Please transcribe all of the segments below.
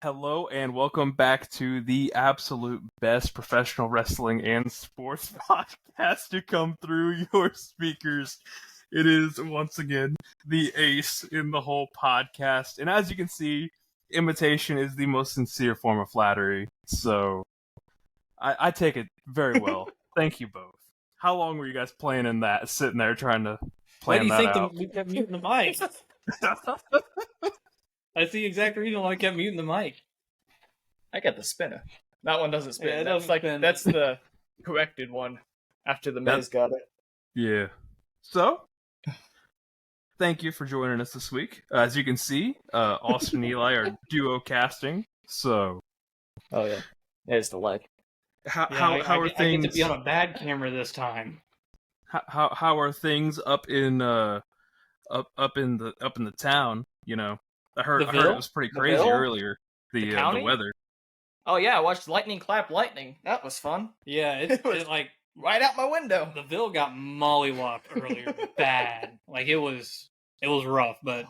Hello and welcome back to the absolute best professional wrestling and sports podcast to come through your speakers. It is, once again, the ace in the whole podcast. And as you can see, imitation is the most sincere form of flattery. So, I take it very well. Thank you both. How long were you guys planning that, sitting there trying to plan that out? Why do you think we kept muting the mic? That's the exact reason why I kept muting the mic. I got the spinner. That one doesn't spin. Yeah, it that's doesn't spin. That's the corrected one after the Miz got it. Yeah. So, thank you for joining us this week. As you can see, Austen and Eli are duo casting. So, oh yeah, there's the leg. How are things? I get to be on a bad camera this time. How are things up in the town? You know, I heard it was pretty crazy earlier. The weather. Oh yeah, I watched lightning clap lightning. That was fun. Yeah, it was like right out my window. The Ville got mollywopped earlier, bad. Like it was rough, but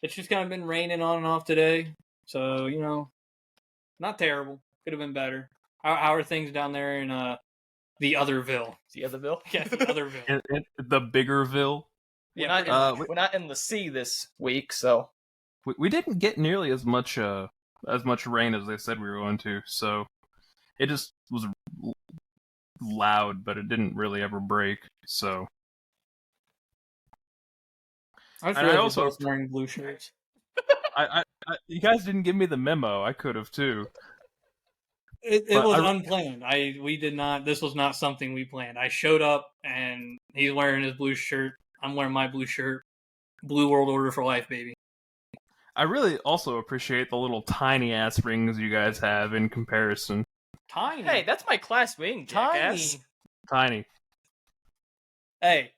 it's just kind of been raining on and off today. So not terrible. Could have been better. How are things down there in the other Ville? The other Ville? Yeah, the other Ville. The bigger Ville. Yeah, we're not in the sea this week, so we didn't get nearly as much rain as they said we were going to. So it just was loud, but it didn't really ever break. So I also was wearing blue shirts. You guys didn't give me the memo. I could have too. It was unplanned. We did not. This was not something we planned. I showed up and he's wearing his blue shirt. I'm wearing my blue shirt. Blue World Order for life, baby. I really also appreciate the little tiny ass rings you guys have in comparison. Tiny. Hey, that's my class ring, jackass. Tiny. Hey,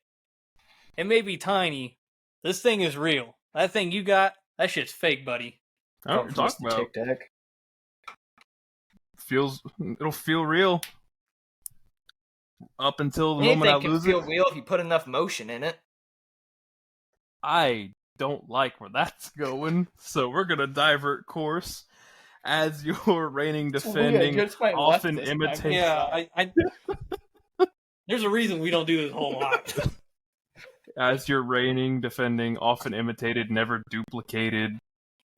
it may be tiny. This thing is real. That thing you got, that shit's fake, buddy. I don't talk about. Tic-tac. It'll feel real up until the moment I lose it. Anything can feel real if you put enough motion in it. I don't like where that's going, so we're gonna divert course as your reigning, defending, often imitating. Yeah, I there's a reason we don't do this a whole lot. As your reigning, defending, often imitated, never duplicated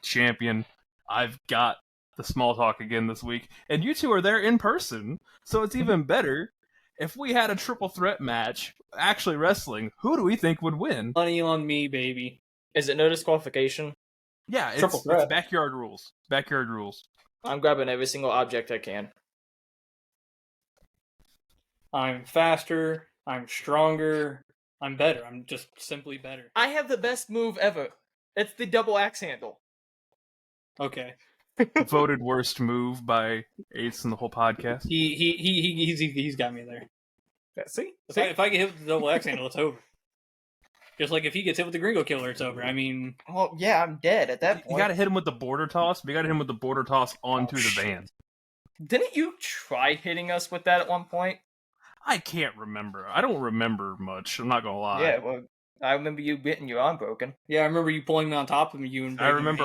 champion, I've got the small talk again this week, and you two are there in person, so it's even better. If we had a triple threat match, actually wrestling, who do we think would win? Money on me, baby. Is it no disqualification? Yeah, it's backyard rules. Backyard rules. I'm grabbing every single object I can. I'm faster. I'm stronger. I'm better. I'm just simply better. I have the best move ever. It's the double axe handle. Okay. Voted worst move by Ace in the whole podcast. He's got me there. Yeah, see? If I get hit with the double axe handle, it's over. Just like if he gets hit with the Gringo Killer, it's over. I mean, well, yeah, I'm dead at that point. You got to hit him with the border toss. But you got to hit him with the border toss onto the van. Didn't you try hitting us with that at one point? I can't remember. I don't remember much. I'm not gonna lie. Yeah, well, I remember you getting your arm broken. Yeah, I remember you pulling me on top of me. I remember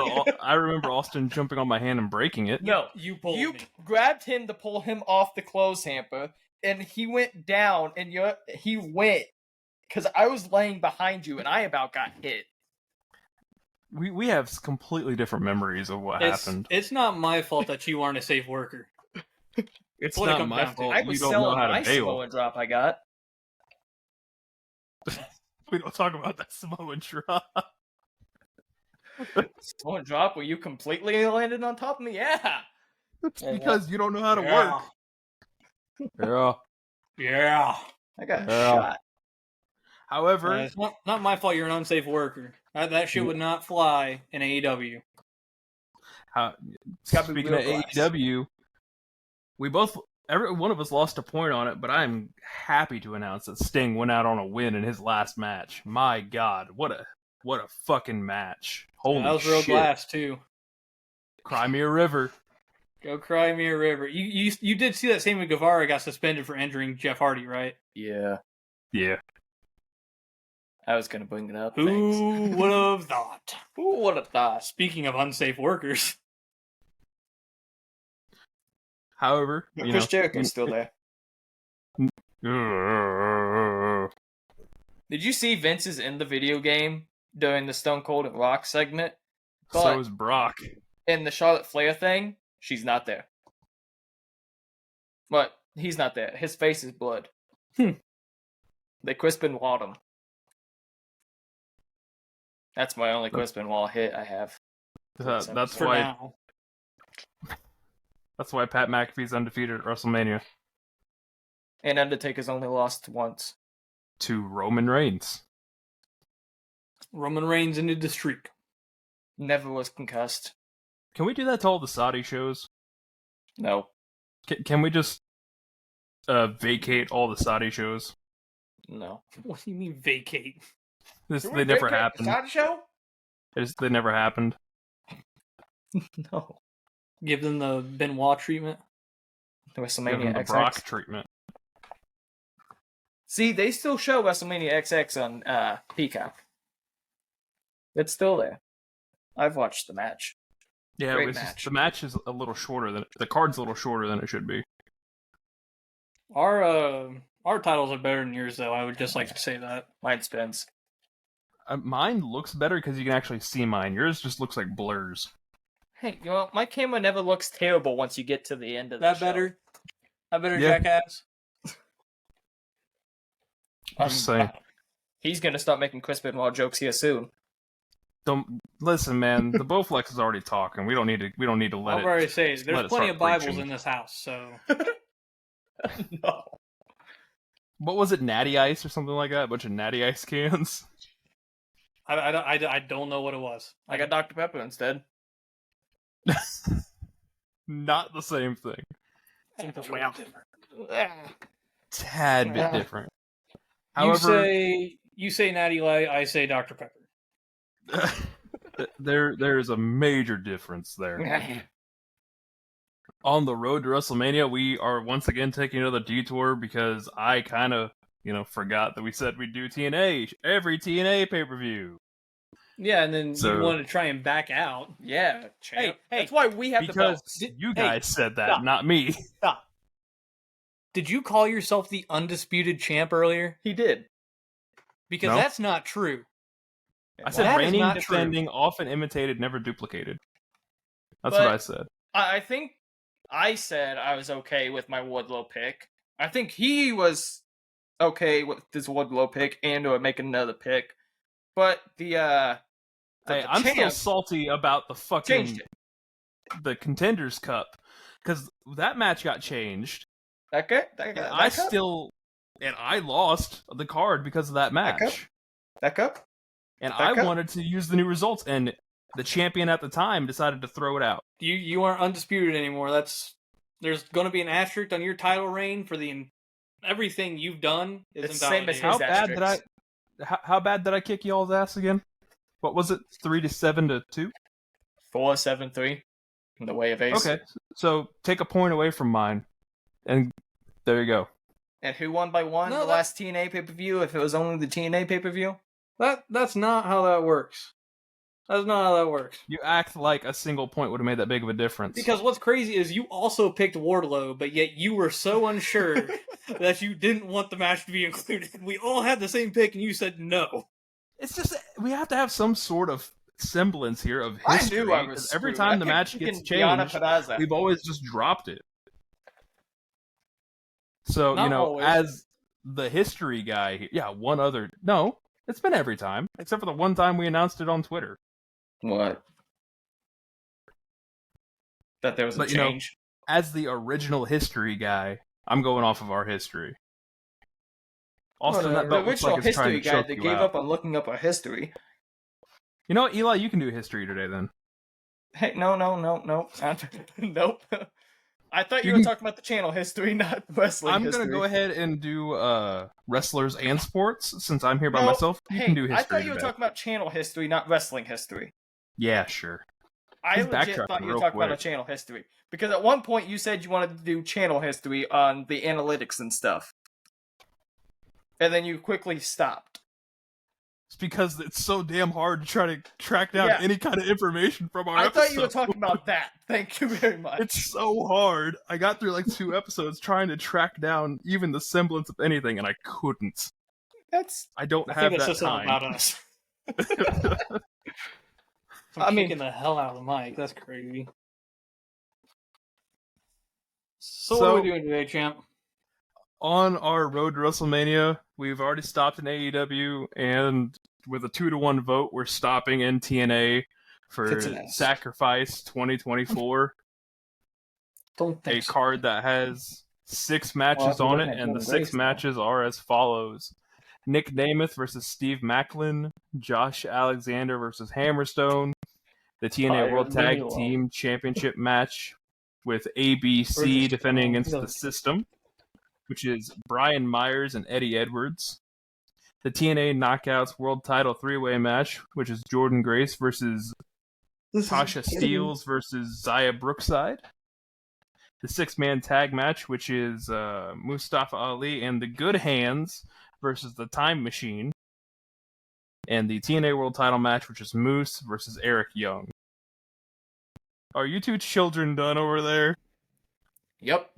Austin jumping on my hand and breaking it. No, you pulled me. Grabbed him to pull him off the clothes hamper, and he went down, and he went because I was laying behind you, and I about got hit. We have completely different memories of what happened. It's not my fault that you aren't a safe worker. It's not my fault. I was selling my Samoan drop I got. We don't talk about that Samoan drop. Samoan drop where you completely landed on top of me? Yeah. It's because you don't know how to work. Yeah. I got shot. However... it's not my fault you're an unsafe worker. That shit would not fly in AEW. Speaking of AEW, every one of us lost a point on it, but I'm happy to announce that Sting went out on a win in his last match. My God, what a fucking match! Holy shit! That was real glass too. Cry me a river. Go cry me a river. You did see that Sammy Guevara got suspended for injuring Jeff Hardy, right? Yeah. Yeah. I was gonna bring it up. Who would have thought? Who would have thought? Speaking of unsafe workers. However, Chris Jericho's still there. Did you see Vince is in the video game during the Stone Cold and Rock segment? But So is Brock. in the Charlotte Flair thing, she's not there. But he's not there. His face is blood. They Chris Benoit him. That's my only Chris Benoit hit I have. That's For why. now. That's why Pat McAfee's undefeated at WrestleMania. And Undertaker's only lost once. To Roman Reigns. Roman Reigns ended the streak. Never was concussed. Can we do that to all the Saudi shows? No. Can we just vacate all the Saudi shows? No. What do you mean vacate? They never happened. Saudi show? They never happened. No. Give them the Benoit treatment? Give WrestleMania them the XX. Brock treatment. See, they still show WrestleMania XX on Peacock. It's still there. I've watched the match. Yeah, Great it's just, match. the match is a little shorter than the card's a little shorter than it should be. Our titles are better than yours, though. I would just like to say that. Mine spins. Mine looks better because you can actually see mine. Yours just looks like blurs. Hey, you know, my camera never looks terrible once you get to the end of the That show. better? That better, Yeah. jackass? Just saying. He's gonna start making Chris Benoit jokes here soon. Don't listen, man. The Bowflex is already talking. We don't need to let I'll it. already say, let there's it plenty start of Bibles preaching. in this house, so... No. What was it, Natty Ice or something like that? A bunch of Natty Ice cans. I don't know what it was. I got Dr. Pepper instead. Not the same thing. Well, Tad bit Yeah. different. However, you say Natty Light, I say Dr. Pepper. there is a major difference there. On the road to WrestleMania, we are once again taking another detour because I kind of, forgot that we said we'd do TNA every TNA pay-per-view. Yeah, and then So- you want to try and back out. Yeah, champ. Hey, That's why we have the Because belts. you guys said that, stop. not me. Stop. Did you call yourself the undisputed champ earlier? He did. Because No. that's not true. I said That is reigning, not true. defending, often imitated, never duplicated. That's But- what I said. I think I said I was okay with my Wardlow pick. I think he was okay with this Wardlow pick and or making another pick. But the Hey, I'm still champ salty about the fucking changed it. the Contenders Cup because that match got changed. That good? And I lost the card because of that That cup? match. That cup? And That I cup? wanted to use the new results, and the champion at the time decided to throw it out. You aren't undisputed anymore. There's going to be an asterisk on your title reign for everything you've done is It's the same as invalidated. How his bad asterisks. did how bad did I kick y'all's ass again? What was it? 3-7-2? 4-7-3 in the way of Ace. Okay, so take a point away from mine, and there you go. And who won by one No, the that- last TNA pay-per-view if it was only the TNA pay-per-view? That's not how that works. That's not how that works. You act like a single point would have made that big of a difference. Because what's crazy is you also picked Wardlow, but yet you were so unsure that you didn't want the match to be included. We all had the same pick, and you said no. it's just we have to have some sort of semblance here of I history. knew I 'cause was every screwed. time I the kept match picking gets Gianna changed, Peraza. we've always just dropped it. So, Not always. as the history guy, no, it's been every time, except for the one time we announced it on Twitter. What? That there was a But, you know, change? As the original history guy, I'm going off of our history. Austin, that the belt looks original like it's trying history to guy choke that you gave out. up on looking up our history. You know what, Eli, you can do history today then. Hey, no. Nope. I thought you You were can- talking about the channel history, not wrestling I'm history. gonna go ahead and do wrestlers and sports since I'm here by No, myself. You hey, can do history. I thought you were today. talking about channel history, not wrestling history. Yeah, sure. I He's legit backtracking thought you were real talking about a quick. channel history. Because at one point you said you wanted to do channel history on the analytics and stuff. And then you quickly stopped. It's because it's so damn hard to try to track down Yeah. any kind of information from our I episode. thought you were talking about that. Thank you very much. It's so hard. I got through like 2 episodes trying to track down even the semblance of anything, and I couldn't. I don't I have think it's that just something about time. us. I I'm mean- kicking the hell out of the mic. That's crazy. So what So- are we doing today, champ? On our road to WrestleMania, we've already stopped in AEW, and with a 2-1 vote, we're stopping in TNA for Tits and ass. Sacrifice 2024, Don't a think so. card that has 6 matches Well, on we're it, looking at and the Golden 6 Grace now. matches are as follows. Nick Namath versus Steve Macklin, Josh Alexander versus Hammerstone, the TNA Fire World Tag Manuel. Team Championship match with ABC defending against the System, which is Brian Myers and Eddie Edwards. The TNA Knockouts World Title 3-way match, which is Jordan Grace versus Tasha Steelz versus Zaya Brookside. The 6-man tag match, which is Mustafa Ali and the Good Hands versus the Time Machine. And the TNA World Title match, which is Moose versus Eric Young. Are you 2 children done over there? Yep.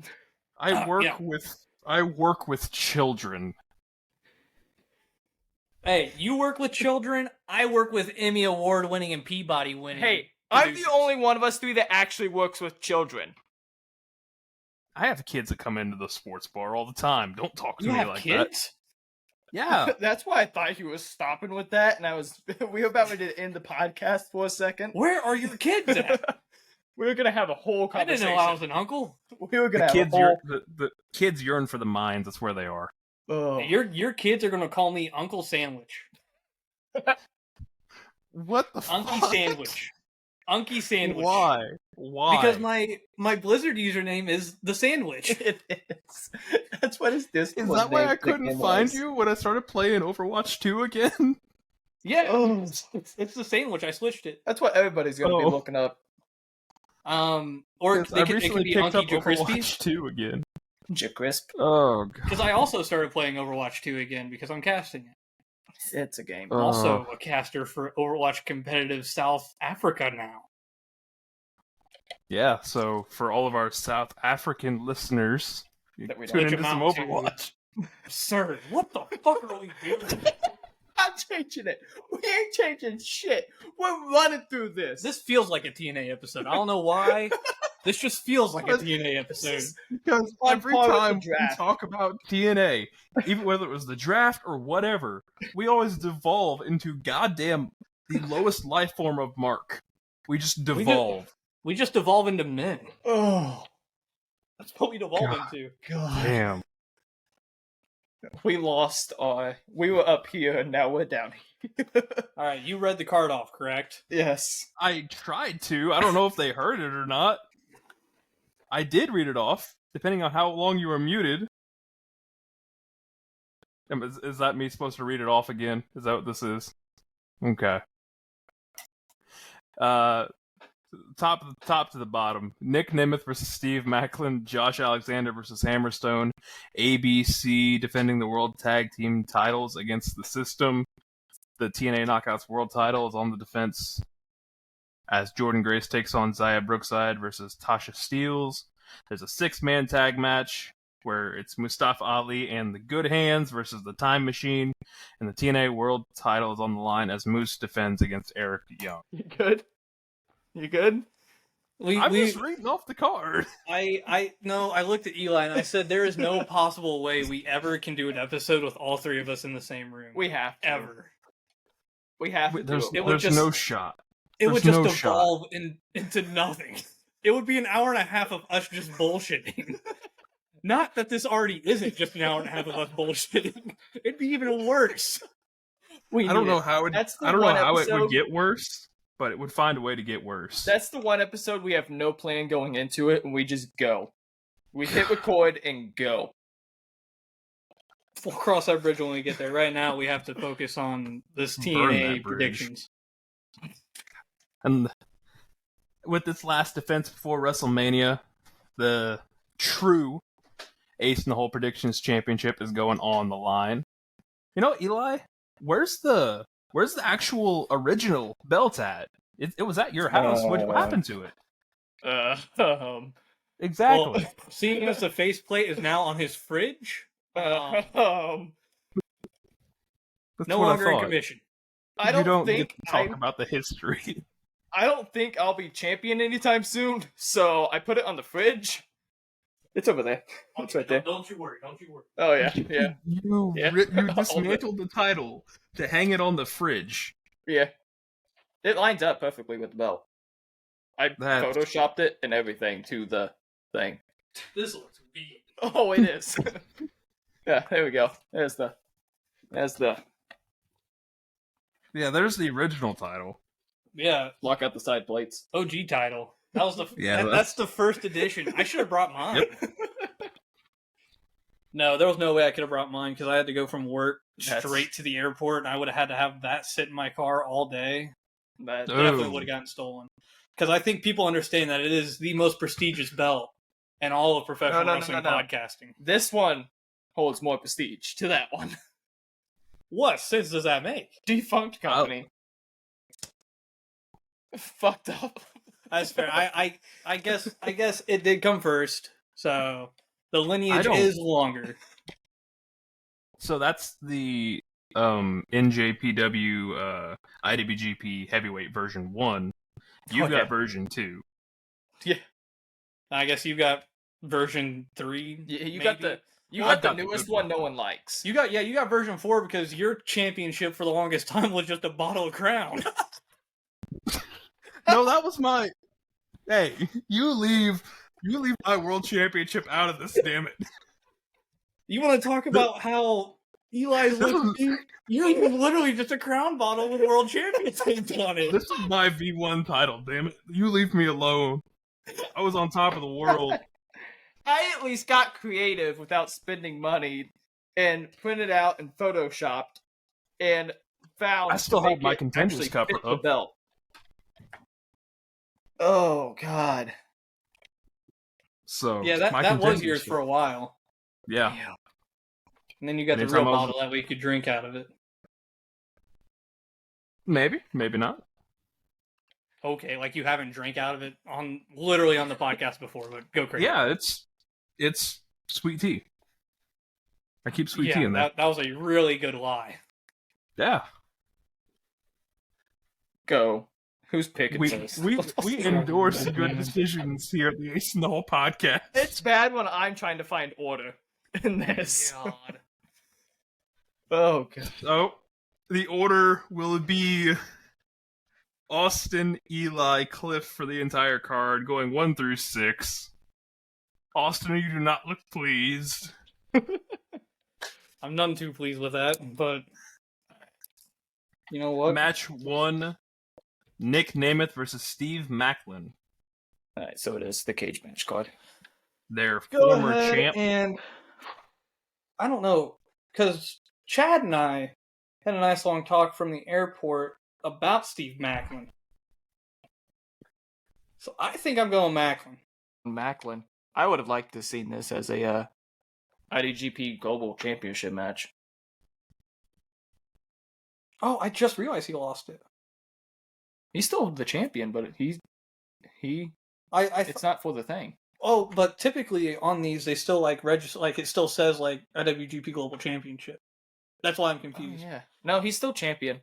I work yeah. with children. Hey, you work with children. I work with Emmy Award winning and Peabody winning. Hey, I'm the producers. only one of us 3 that actually works with children. I have kids that come into the sports bar all the time. Don't talk to You me have like kids? that. Yeah. That's why I thought you were stopping with that, and we were about to end the podcast for a second. Where are your kids at? We were gonna have a whole I didn't conversation. know I was an uncle. We were gonna The have kids, a whole. the kids yearn for the mines. That's where they are. Oh. Your kids are gonna call me Uncle Sandwich. What the Unky fuck? Sandwich. Unky Sandwich. Why? Because my Blizzard username is the Sandwich. It is. That's what his Discord Is that why I nickname couldn't find was. you when I started playing Overwatch 2 again? Yeah, Oh. it's the Sandwich. I switched it. That's what everybody's gonna be Oh. looking up. Or Yes, it I could recently be picked up Unky Crispy. Overwatch 2 again. Crisp. Oh, God. Because I also started playing Overwatch 2 again because I'm casting it. It's a game. Oh. I'm also a caster for Overwatch Competitive South Africa now. Yeah, so for all of our South African listeners, you That we tune don't into some amount to. Overwatch. Sir, what the fuck are we doing? I'm changing it. We ain't changing shit. We're running through this. This feels like a TNA episode. I don't know why. This just feels like a But- TNA episode. Because On every par with the time we draft. talk about TNA, even whether it was the draft or whatever, we always devolve into goddamn the lowest life form of Mark. We just devolve. We just devolve into men. Oh That's what we devolve God. into. God. Damn. We lost our. We were up here and now we're down here. All right, you read the card off, correct? Yes. I tried to. I don't know if they heard it or not. I did read it off, depending on how long you were muted. Is that me supposed to read it off again? Is that what this is? Okay. Top to the bottom. Nick Namath versus Steve Macklin. Josh Alexander versus Hammerstone. ABC defending the World Tag Team titles against the System. The TNA Knockouts World title is on the defense as Jordan Grace takes on Zaya Brookside versus Tasha Steelz. There's a 6-man tag match where it's Mustafa Ali and the Good Hands versus the Time Machine, and the TNA World title is on the line as Moose defends against Eric Young. You good? You good? I'm just reading off the card. I looked at Eli and I said there is no possible way we ever can do an episode with all 3 of us in the same room. We have to. ever. We have to. There's, do it. would there's just- no shot. It would There's just no shot. evolve into nothing. It would be an hour and a half of us just bullshitting. Not that this already isn't just an hour and a half of us bullshitting. It'd be even worse. We I don't need know it. how it. That's the I don't know one how it episode- would get worse, but it would find a way to get worse. That's the one episode we have no plan going into it, and we just go. We hit record and go. We'll cross that bridge when we get there. Right now, we have to focus on this Burn TNA that bridge. predictions. And with this last defense before WrestleMania, the true Ace in the Hole Predictions Championship is going on the line. You know, Eli, where's the Where's the actual original belt at? It was at your house. What happened to it? Exactly. Well, seeing as the faceplate is now on his fridge, That's no what I longer in thought. commission. I You don't don't think get to talk about the history. I don't think I'll be champion anytime soon, so I put it on the fridge. It's over there. It's right there. Don't you worry. Don't you worry. Oh yeah, yeah, You Yeah. you dismantled the title to hang it on the fridge. yeah. It lines up perfectly with the belt. I That's- photoshopped it and everything to the thing. This looks weird. Oh, it is. Yeah, there we go. There's the. Yeah, there's the original title. Yeah, Lock out the side plates. OG title. That was the Yeah, that's the first edition. I should have brought mine. No, there was no way I could have brought mine because I had to go from work straight to the airport, and I would have had to have that sit in my car all day. That, Oh. Definitely would have gotten stolen. Because I think people understand that it is the most prestigious belt in all of professional wrestling podcasting. This one holds more prestige to that one. What sense does that make? Defunct company. Fucked up. That's fair. I guess it did come first, so the lineage don't- is longer. So that's the NJPW IWGP Heavyweight version 1. You've got version 2. I guess you got version 3. You maybe? got the I've got the newest good one one. no one likes. You got version 4 because your championship for the longest time was just a bottle of Crown. No, that was my. Hey, you leave my world championship out of this, damn it. You want to talk about how Eli's like, you're literally just a Crown bottle with world champion taped on it. This is my V1 title, damn it. You leave me alone. I was on top of the world. I at least got creative without spending money and printed out and photoshopped and found. I still to have make my it contenders actually cover fit the up. belt. Oh God. So Yeah, my that was contenders yours for a while. Yeah. And then you got the Anytime real I was- bottle that way you could drink out of it. Maybe not. Okay, like you haven't drank out of it literally on the podcast before, but go crazy. Yeah, it's sweet tea. I keep sweet tea in there. That was a really good lie. Yeah. Go. Who's picking We this? we endorse good decisions here at the Ace and the Hole podcast. It's bad when I'm trying to find order in this. God. Oh God. So the order will be Austen, Eli, Cliff for the entire card, going 1 through 6. Austin, you do not look pleased. I'm none too pleased with that, but you know what? Match 1, Nick Namath versus Steve Macklin. Alright, so it is the cage match card. Their Go former ahead champ. and I don't know, because Chad and I had a nice long talk from the airport about Steve Macklin. So I think I'm going Macklin. Macklin. I would have liked to have seen this as a IDGP Global Championship match. Oh, I just realized he lost it. He's still the champion, but he it's not for the thing. Oh, but typically on these they still like register, like it still says like IWGP Global Championship. That's why I'm confused. Yeah. No, he's still champion.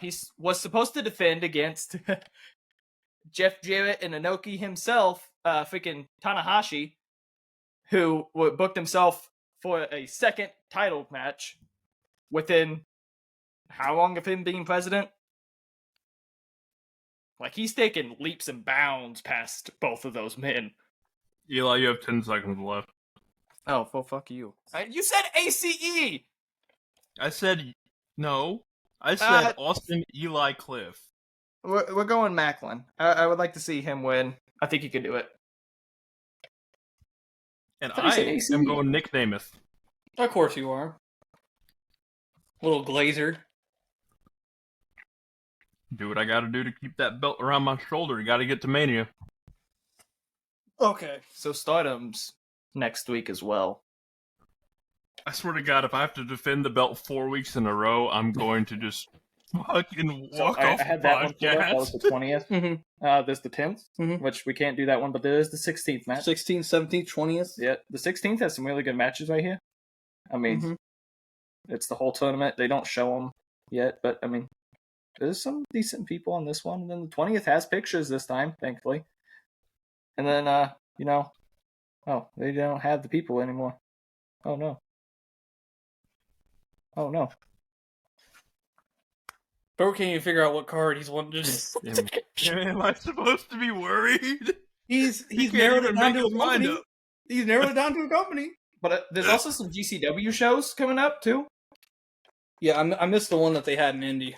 He was supposed to defend against Jeff Jarrett and Inoki himself, freaking Tanahashi, who booked himself for a second title match within how long of him being president? Like, he's taken leaps and bounds past both of those men. Eli, you have 10 seconds left. Oh, well, fuck you. You said ACE! I said no. I said Austin, Eli, Cliff. We're going Macklin. I would like to see him win. I think he could do it. And thought you said I ACE. am going Nick Namath. Of course you are. Little glazer. Do what I gotta do to keep that belt around my shoulder. You gotta get to Mania. Okay. So Stardom's next week as well. I swear to God, if I have to defend the belt 4 weeks in a row, I'm going to just fucking So walk I off had that one pulled up. That was the 20th. Mm-hmm. There's the 10th, Mhm. which we can't do that one, but there is the 16th match. 16th, 17th, 20th. Yeah, the 16th has some really good matches right here. I mean, Mhm. it's the whole tournament. They don't show them yet, but I mean, there's some decent people on this one. And then the 20th has pictures this time, thankfully. And then, oh, they don't have the people anymore. Oh no. Oh no. Bro can't even figure out what card he's wanting to Am I supposed to be worried? He's can't narrowed it even down make to a his mind company. up. He's narrowed it down to a company. But there's also some GCW shows coming up, too. Yeah, I missed the one that they had in Indy.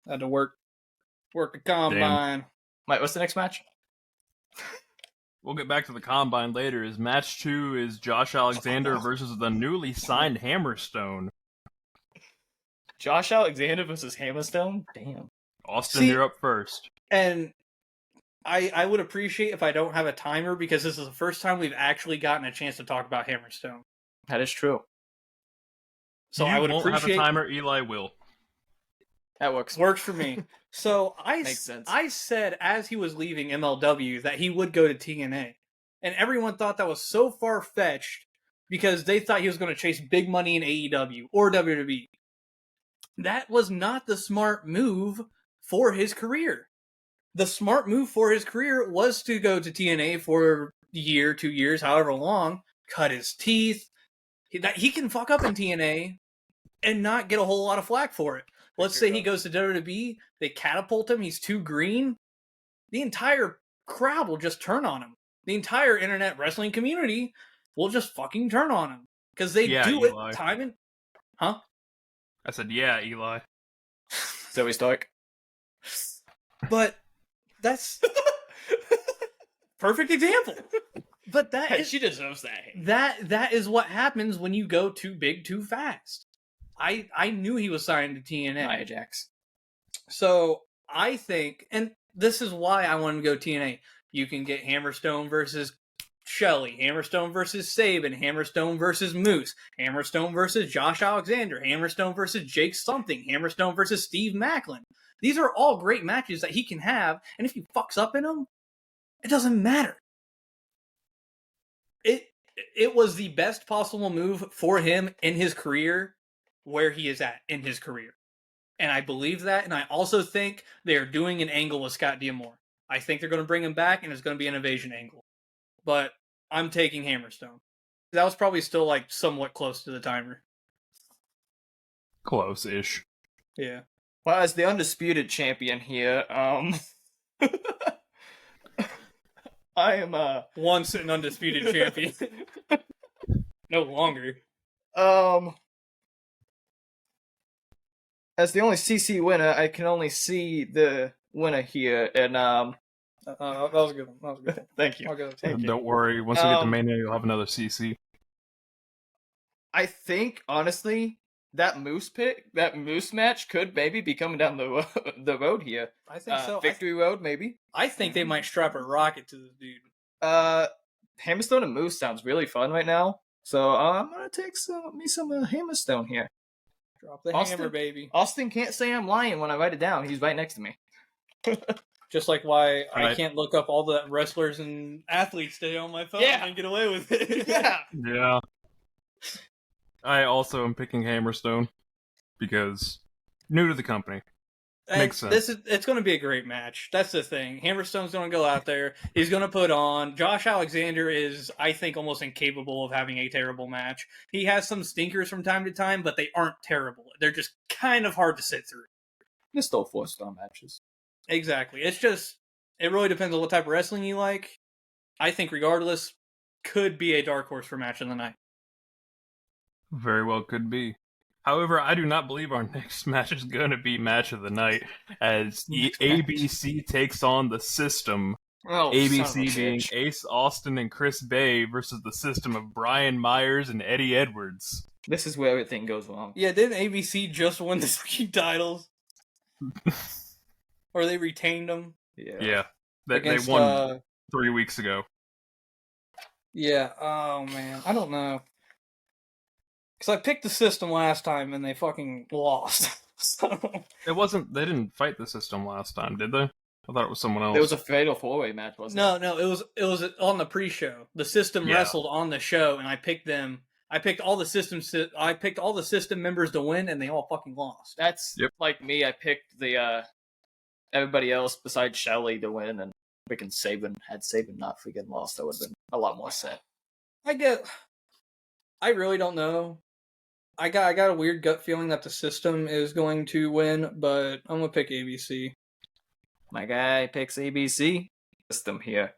I had to work a combine. Wait, what's the next match? We'll get back to the combine later. Is match 2 is Josh Alexander versus the newly signed Hammerstone. Josh Alexander versus Hammerstone? Damn. Austin, See- you're up first. And I would appreciate if I don't have a timer because this is the first time we've actually gotten a chance to talk about Hammerstone. That is true. So you I would won't appreciate have a timer. Eli will. That works. works for me. So Makes sense. I said as he was leaving MLW that he would go to TNA. And everyone thought that was so far-fetched because they thought he was going to chase big money in AEW or WWE. That was not the smart move for his career. The smart move for his career was to go to TNA for a year, 2 years, however long, cut his teeth. He can fuck up in TNA and not get a whole lot of flack for it. Let's say he goes to WWE, they catapult him, he's too green. The entire crowd will just turn on him. The entire internet wrestling community will just fucking turn on him. Because they do Eli. it time and... I said, yeah, Eli. Zoe Stark. But that's... perfect example. But that is... She deserves that. That is what happens when you go too big too fast. I knew he was signed to TNA. Nia Jax. So I think, and this is why I wanted to go TNA. You can get Hammerstone versus Shelley, Hammerstone versus Sabin, Hammerstone versus Moose, Hammerstone versus Josh Alexander, Hammerstone versus Jake something, Hammerstone versus Steve Macklin. These are all great matches that he can have, and if he fucks up in them, it doesn't matter. It was the best possible move for him in his career, where he is at in his career. And I believe that, and I also think they're doing an angle with Scott D'Amore. I think they're going to bring him back, and it's going to be an invasion angle. But I'm taking Hammerstone. That was probably still, like, somewhat close to the timer. Close-ish. Yeah. Well, as the undisputed champion here, I am, Once an undisputed champion. No longer. As the only CC winner, I can only see the winner here, and, That was a good one. That was a good one. thank you. I'll go. Thank you. Don't worry. Once we get to Mania, you'll have another CC. I think, honestly, that Moose match could maybe be coming down the road here. I think so. Victory Road, maybe. I think they might strap a rocket to this dude. Hammerstone and Moose sounds really fun right now, so I'm gonna take some Hammerstone here. Drop the Austin? hammer, baby. Austin can't say I'm lying when I write it down. He's right next to me. Just like why I Right. can't look up all the wrestlers and athletes today on my phone Yeah. and get away with it. Yeah. Yeah. I also am picking Hammerstone because new to the company. And Makes sense. It's going to be a great match. That's the thing. Hammerstone's going to go out there. He's going to put on. Josh Alexander is, I think, almost incapable of having a terrible match. He has some stinkers from time to time, but they aren't terrible. They're just kind of hard to sit through. They're still 4-star matches. Exactly. It's just, it really depends on what type of wrestling you like. I think, regardless, could be a dark horse for match of the night. Very well could be. However, I do not believe our next match is going to be match of the night, as ABC takes on the System. Oh, ABC being Ace Austin and Chris Bay versus the System of Brian Myers and Eddie Edwards. This is where everything goes wrong. Yeah, didn't ABC just win the three titles? Or they retained them? Yeah, they Against, won 3 weeks ago. Yeah, oh man, I don't know. Because I picked the System last time and they fucking lost. So It wasn't. They didn't fight the system last time, did they? I thought it was someone else. There was a fatal 4-way match, wasn't no, it was on the pre-show. The system Yeah. wrestled on the show, and I picked them. I picked all the system members to win, and they all fucking lost. That's Yep. like me. I picked the everybody else besides Shelly to win, and freaking Saban. Had Saban not freaking lost, that would have been a lot more sad. I really don't know. I got a weird gut feeling that the system is going to win, but I'm gonna pick ABC. My guy picks ABC system here.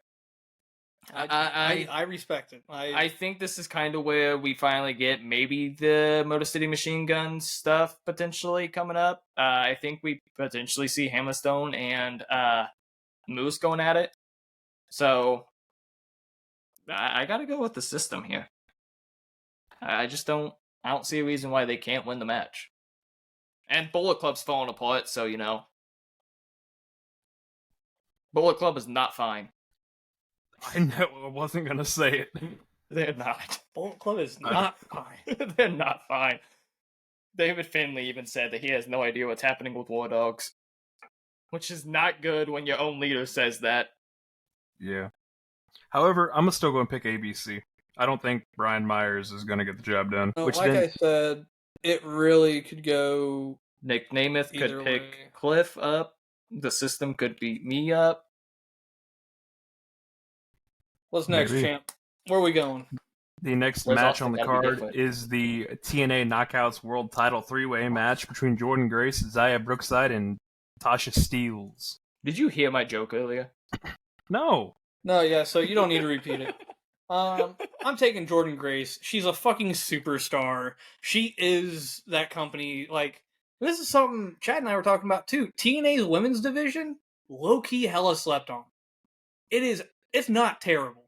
I respect it. I think this is kind of where we finally get maybe the Motor City Machine Gun stuff potentially coming up. I think we potentially see Hammerstone and Moose going at it. So I gotta go with the system here. I don't see a reason why they can't win the match. And Bullet Club's falling apart, so Bullet Club is not fine. I know. I wasn't gonna say it. They're not. Bullet Club is not fine. They're not fine. David Finley even said that he has no idea what's happening with War Dogs. Which is not good when your own leader says that. Yeah. However, I'm gonna still go and pick ABC. I don't think Brian Myers is gonna get the job done. No, Which like then, I said, it really could go. Nick Namath Either could pick way. Cliff up. The system could beat me up. What's next, Maybe. champ? Where are we going? the next Where's match Austin on the gotta be card different? is the TNA Knockouts World Title 3-way match between Jordan Grace, Zaya Brookside, and Tasha Steelz. Did you hear my joke earlier? No. No, yeah, so you don't need to repeat it. I'm taking Jordan Grace. She's a fucking superstar. She is that company. Like, this is something Chad and I were talking about too. TNA's women's division, low key hella slept on. It's not terrible.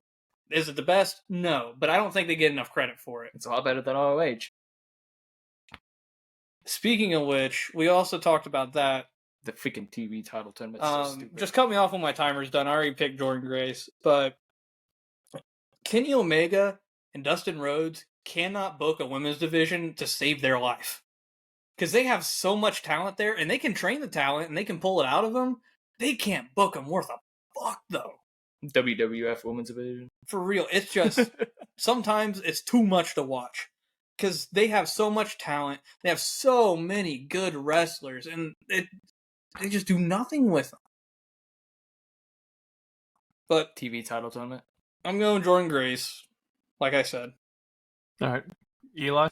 Is it the best? No, but I don't think they get enough credit for it. It's a lot better than ROH. Speaking of which, we also talked about that. The freaking TV title tournament is so stupid. Just cut me off when my timer's done. I already picked Jordan Grace, but Kenny Omega and Dustin Rhodes cannot book a women's division to save their life. Because they have so much talent there, and they can train the talent, and they can pull it out of them. They can't book them worth a fuck, though. WWF Women's Division. For real, it's just, sometimes it's too much to watch. Because they have so much talent, they have so many good wrestlers, and they just do nothing with them. But TV title tournament. I'm going Jordan Grace, like I said. All right. Eli?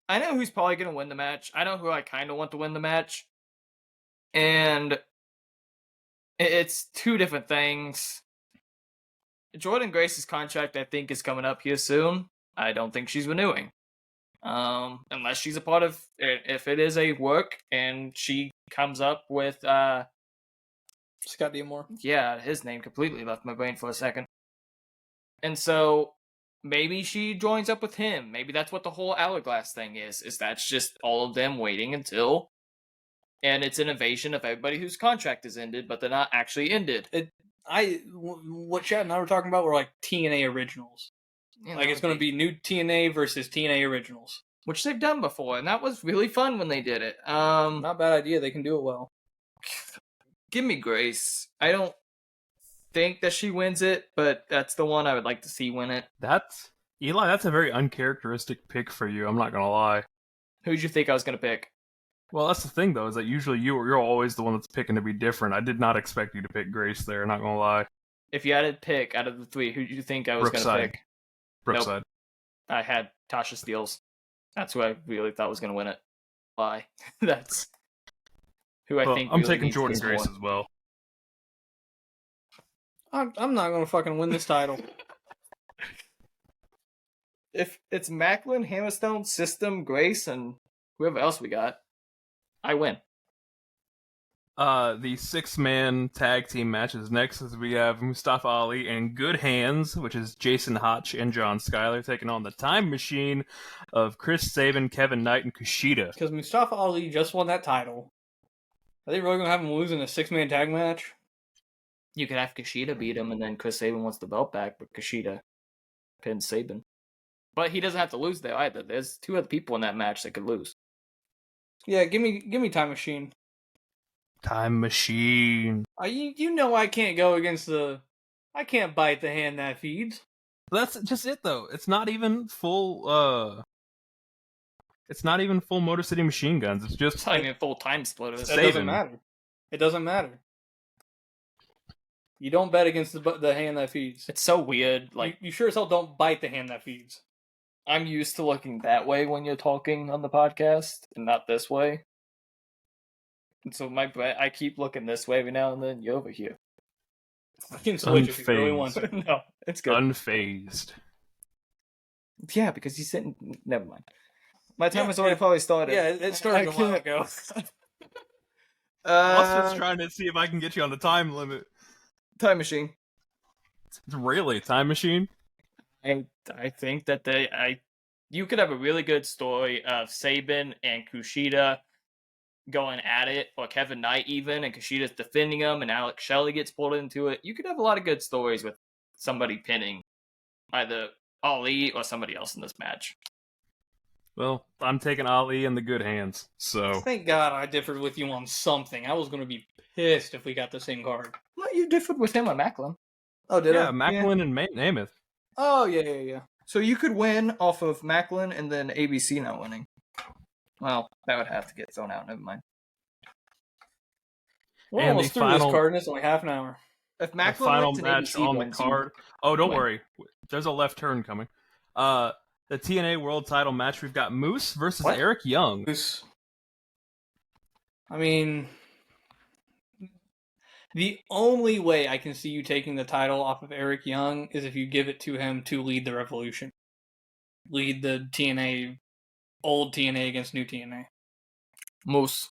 I know who's probably going to win the match. I know who I kind of want to win the match. And it's two different things. Jordan Grace's contract, I think, is coming up here soon. I don't think she's renewing. Unless she's a part of, if it is a work and she comes up with, Scott D'Amore. yeah, his name completely left my brain for a second. And so maybe she joins up with him. Maybe that's what the whole Hourglass thing is that's just all of them waiting until, and it's an invasion of everybody whose contract is ended, but they're not actually ended. What Chad and I were talking about were like TNA originals. You Like, know, it's going to be new TNA versus TNA originals. which they've done before, and that was really fun when they did it. Not a bad idea. They can do it well. Give me Grace. I don't think that she wins it, but that's the one I would like to see win it. Eli, that's a very uncharacteristic pick for you, I'm not gonna lie. Who'd you think I was going to pick? Well, that's the thing, though, is that usually you're always the one that's picking to be different. I did not expect you to pick Grace there, not gonna lie. If you had to pick out of the three, who do you think I was going to Brookside. pick? Brookside. I had Tasha Steelz. That's who I really thought was going to win it. Why? That's who I Well, think I'm really taking needs Jordan this Grace more. as well. I'm not going to fucking win this title. If it's Macklin, Hammerstone, System, Grace, and whoever else we got, I win. The 6-man tag team matches next as we have Mustafa Ali and Good Hands, which is Jason Hotch and John Schuyler, taking on the Time Machine of Chris Sabin, Kevin Knight, and Kushida. Because Mustafa Ali just won that title. Are they really going to have him lose in a 6-man tag match? You could have Kushida beat him, and then Chris Sabin wants the belt back, but Kushida pins Sabin. But he doesn't have to lose there either. There's two other people in that match that could lose. Yeah, give me Time Machine. Time Machine. You know I can't go against I can't bite the hand that feeds. That's just it, though. It's not even full. It's not even full Motor City Machine Guns. It's just It's not even full time splitters. It Saving. doesn't matter. It doesn't matter. You don't bet against the hand that feeds. It's so weird. Like, you sure as hell don't bite the hand that feeds. I'm used to looking that way when you're talking on the podcast, and not this way. And so I keep looking this way every now and then. You're over here. I can switch if you really want to. No, it's good. unfazed. Yeah, because he's sitting. Never mind. My time has already probably started. Yeah, it started a while ago. I was just trying to see if I can get you on the time limit. Time Machine. It's really a time machine. I think that you could have a really good story of Sabin and Kushida going at it, or Kevin Knight even, and Kushida's defending him, and Alex Shelley gets pulled into it. You could have a lot of good stories with somebody pinning either Ali or somebody else in this match. Well, I'm taking Ali in the good hands, so... Thank God I differed with you on something. I was going to be pissed if we got the same card. Well, you differed with him on Macklin. Oh, did Yeah, I? Macklin and Namath. Oh, yeah. So you could win off of Macklin and then ABC not winning. Well, that would have to get thrown out. Never mind. We're And almost the through final- this card, and it's only half an hour. If The Macklin final wins and match ABC on the wins, card. Oh, don't win. worry. There's a left turn coming. The TNA World Title match. We've got Moose versus What? Eric Young. I mean, the only way I can see you taking the title off of Eric Young is if you give it to him to lead the Revolution. Lead the TNA, old TNA against new TNA. Moose.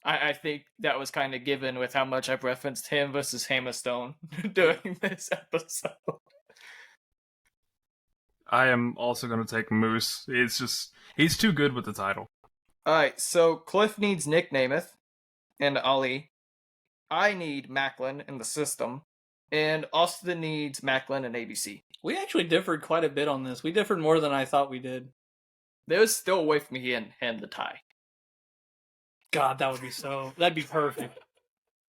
I think that was kind of given with how much I've referenced him versus Hammerstone during this episode. I am also going to take Moose. It's just, he's too good with the title. Alright, so Cliff needs Nick Namath and Ali. I need Macklin in the system. And Austin needs Macklin and ABC. We actually differed quite a bit on this. We differed more than I thought we did. There's still a way for me to hand the tie. God, that'd be perfect.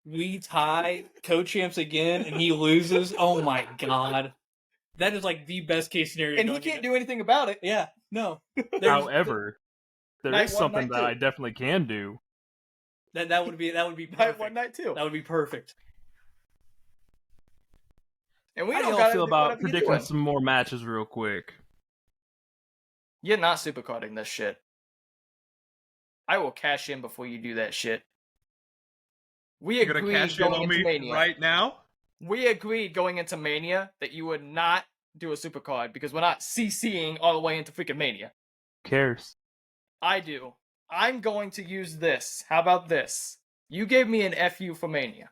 We tie co-champs again and he loses. Oh my God. That is like the best case scenario. And he can't do anything about it. Yeah, no. However, there Night is one, something night that two. I definitely can do. That would be Night perfect. one, night two. That would be perfect. And we How do don't y'all gotta feel do about whatever you're predicting doing. some more matches real quick? You're not supercarding this shit. I will cash in before you do that shit. We You're gonna agreed cash in going on into me Mania. right now? We agreed going into Mania that you would not do a supercard because we're not CCing all the way into freaking Mania. Who cares? I do. I'm going to use this. How about this? You gave me an FU for Mania.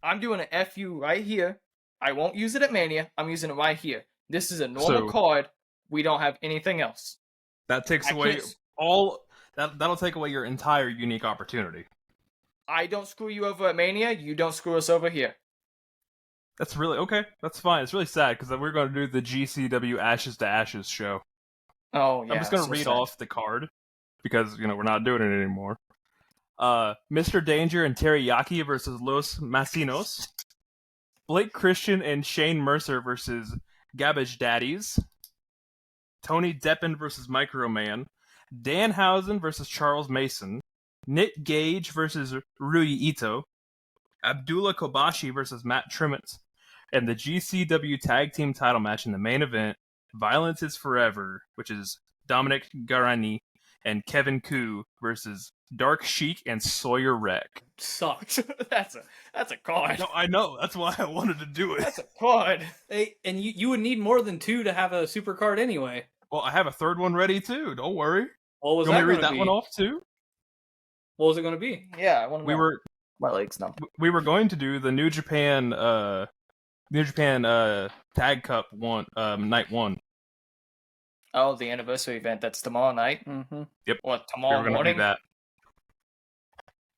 I'm doing an FU right here. I won't use it at Mania. I'm using it right here. This is a normal So- card. We don't have anything else. That takes I away can't- all... That'll take away your entire unique opportunity. I don't screw you over at Mania. You don't screw us over here. That's really... Okay, that's fine. It's really sad, because we're going to do the GCW Ashes to Ashes show. Oh, yeah. I'm just going to so read sad. off the card, because, we're not doing it anymore. Mr. Danger and Teriyaki versus Los Masinos. Blake Christian and Shane Mercer versus Gabbage Daddies. Tony Deppen versus Microman. Danhausen versus Charles Mason. Nick Gage versus Rui Ito. Abdullah Kobashi versus Matt Trimmett. And the GCW Tag Team title match in the main event, Violence is Forever, which is Dominic Garani and Kevin Koo versus Dark Sheik and Sawyer Wreck. Sucks. that's a card. No, I know. That's why I wanted to do it. That's a card. Hey, and you would need more than 2 to have a super card anyway. Well, I have a third one ready too. Don't worry. What was You want that me to read going to that be? one off too? What was it going to be? Yeah, I want to We were my legs numb. we were going to do the New Japan Tag Cup night 1. Oh, the anniversary event. That's tomorrow night. Mm-hmm. Yep. Or We tomorrow were going to morning. do that.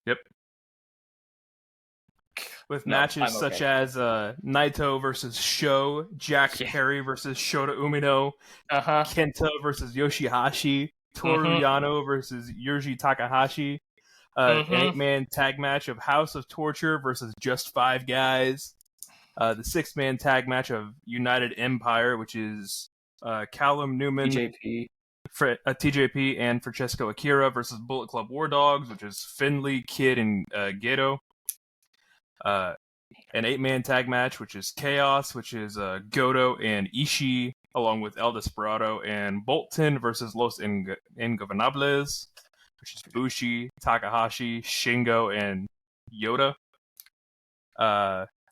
Yep. With No, matches I'm such okay. as Naito versus Sho, Jack Yeah. Perry versus Shota Umino, Uh huh. Kenta versus Yoshihashi, Mm-hmm. Toru Yano versus Yuji Takahashi. An 8-man tag match of House of Torture versus Just 5 Guys. The 6-man tag match of United Empire, which is Callum Newman, TJP, and Francesco Akira versus Bullet Club War Dogs, which is Finley, Kid, and Gato. An 8-man tag match, which is Chaos, which is Goto and Ishii, along with El Desperado, and Bolton versus Los Ingobernables, which is Bushi, Takahashi, Shingo, and Yoda.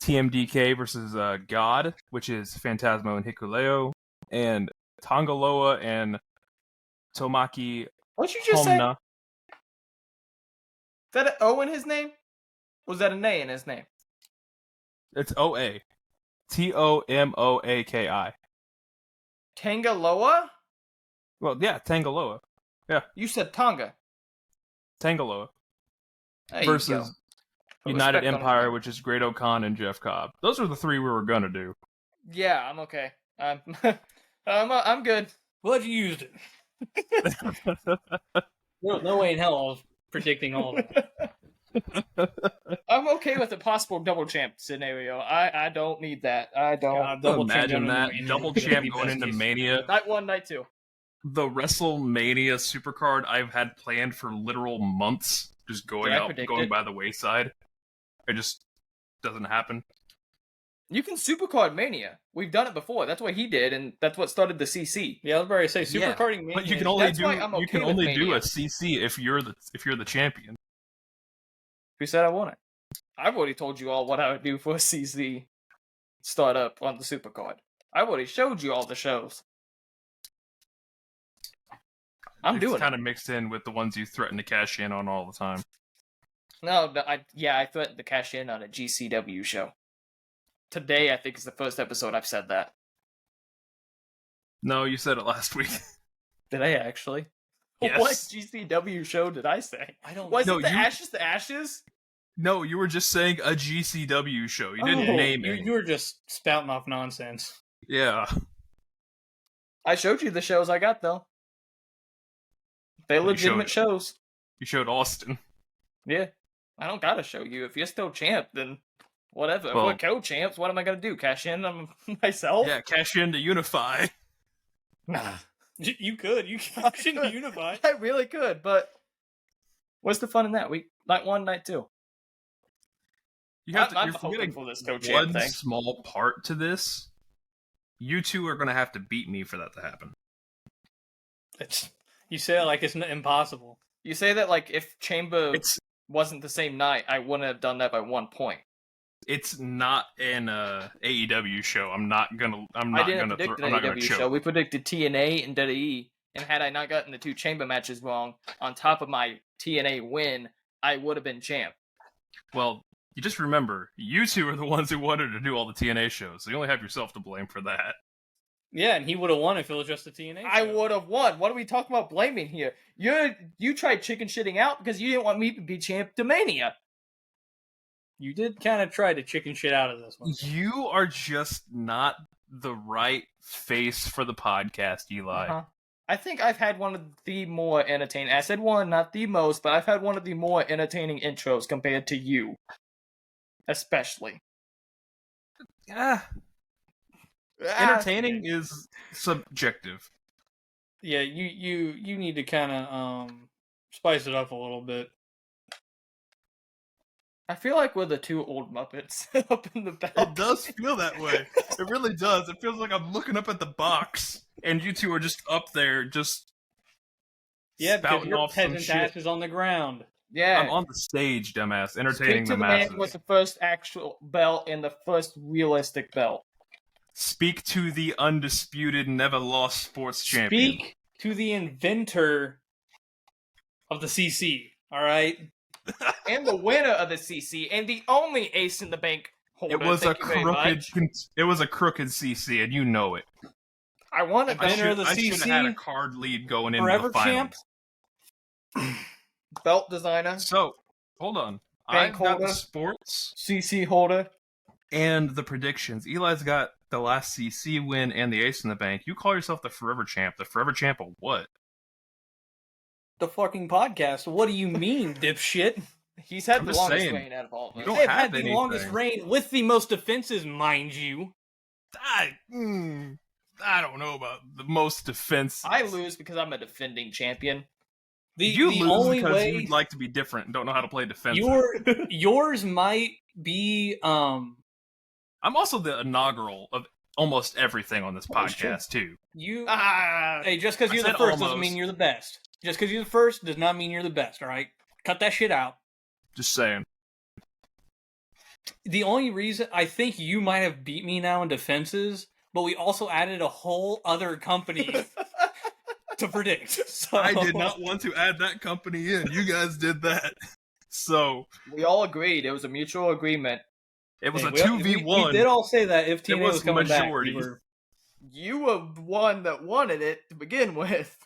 TMDK versus God, which is Phantasmo and Hikuleo, and Tongaloa and Tomaki What'd you just say? Homna. Is that an O in his name? Was that an A in his name? It's OA. Tomoaki. Tangaloa? Well, yeah, Tangaloa. Yeah, You said Tonga. Tangaloa. There you go. Versus Put United respect on his Empire, name. which is Great O'Khan and Jeff Cobb. Those are the 3 we were gonna do. Yeah, I'm okay. I'm good. Glad you used it. No way in hell I was predicting all that. I'm okay with a possible double champ scenario. I don't need that. I don't. God, double champ Imagine going that. into Double Mania. champ going into Best Mania. Night 1, night 2. The WrestleMania Supercard I've had planned for literal months, just going Did I out, predict going it? by the wayside. It just doesn't happen. You can Supercard Mania. We've done it before. That's what he did, and that's what started the CC. Yeah, I was about to say super Yeah, carding Mania. But you can only That's do why I'm you okay can with only do Mania. a CC if you're the champion. Who said I want it? I've already told you all what I would do for a CC startup on the Supercard. I've already showed you all the shows. I'm doing It's kind it. of mixed in with the ones you threaten to cash in on all the time. No, I threatened to cash in on a GCW show. Today, I think, is the first episode I've said that. No, you said it last week. Did I actually? Yes. What GCW show did I say? I don't. Was No, it the you- Ashes to Ashes? No, you were just saying a GCW show. You didn't Oh, name you, it. you were just spouting off nonsense. Yeah. I showed you the shows I got, though. They're You legitimate showed shows. You showed Austin. Yeah. I don't gotta show you. If you're still champ, then whatever. Well- if we're co-champs, what am I gonna do? Cash in on myself? Yeah, cash in to unify. Nah. You could. You shouldn't unify. I really could, but what's the fun in that? Night 1, night 2. You have to. I'm You're hoping forgetting for this co-champ one thing. small part to this. You two are going to have to beat me for that to happen. You say it like it's impossible. You say that like if Chamber It's wasn't the same night, I wouldn't have done that by 1 point. it's not an AEW show. I'm not gonna. I'm I not didn't gonna. predict I'm not an gonna AEW choke. show. We predicted TNA and WWE, and had I not gotten the 2 Chamber matches wrong, on top of my TNA win, I would have been champ. Well, you just remember, you two are the ones who wanted to do all the TNA shows, so you only have yourself to blame for that. Yeah, and he would have won if it was just a TNA. I show. would have won. What are we talking about blaming here? You tried chicken shitting out because you didn't want me to be champ to Mania. You did kind of try to chicken shit out of this one. You are just not the right face for the podcast, Eli. Uh-huh. I think I've had one of the more entertaining. I said one, not the most, but I've had one of the more entertaining intros compared to you, especially. Yeah, entertaining is subjective. Yeah, you need to kind of spice it up a little bit. I feel like we're the 2 old Muppets up in the back. It does feel that way. It really does. It feels like I'm looking up at the box, and you two are just up there, just Yeah, because spouting your off some peasant shit. ass is on the ground. Yeah. I'm on the stage, dumbass, entertaining Speak to the the masses. man with the first actual belt and the first realistic belt. Speak to the undisputed, never lost sports champion. Speak to the inventor of the CC. All right. And the winner of the CC, and the only Ace in the Bank holder. It was a Thank you very crooked. much. It was a crooked CC, and you know it. I wanted Inventor that of the I should have CC, had a card lead going into Forever the finals. champ. belt designer, So, hold on. Bank I've got holder. the sports CC holder. and the predictions. Eli's got the last CC win and the Ace in the Bank. You call yourself the Forever Champ. The Forever Champ of what? the fucking podcast. What do you mean, dipshit? He's had I'm the just longest saying, reign out of all of you us. don't They've have had the longest anything. reign with the most defenses, mind you. I don't know about the most defense. I lose because I'm a defending champion. You The lose only because way you'd like to be different and don't know how to play defensive. yours might be I'm also the inaugural of almost everything on this That's true. podcast, too. you. Ah, Hey, just because I you're the said first doesn't almost. mean you're the best. Just because you're the first does not mean you're the best. All right, cut that shit out. Just saying. The only reason I think you might have beat me now in defenses, but we also added a whole other company to predict. So I did not want to add that company in. You guys did that. So, we all agreed. It was a mutual agreement. it was Hey, a we- 2v1. We did all say that if TNA was was coming majority. back, we were. You were the one that wanted it to begin with.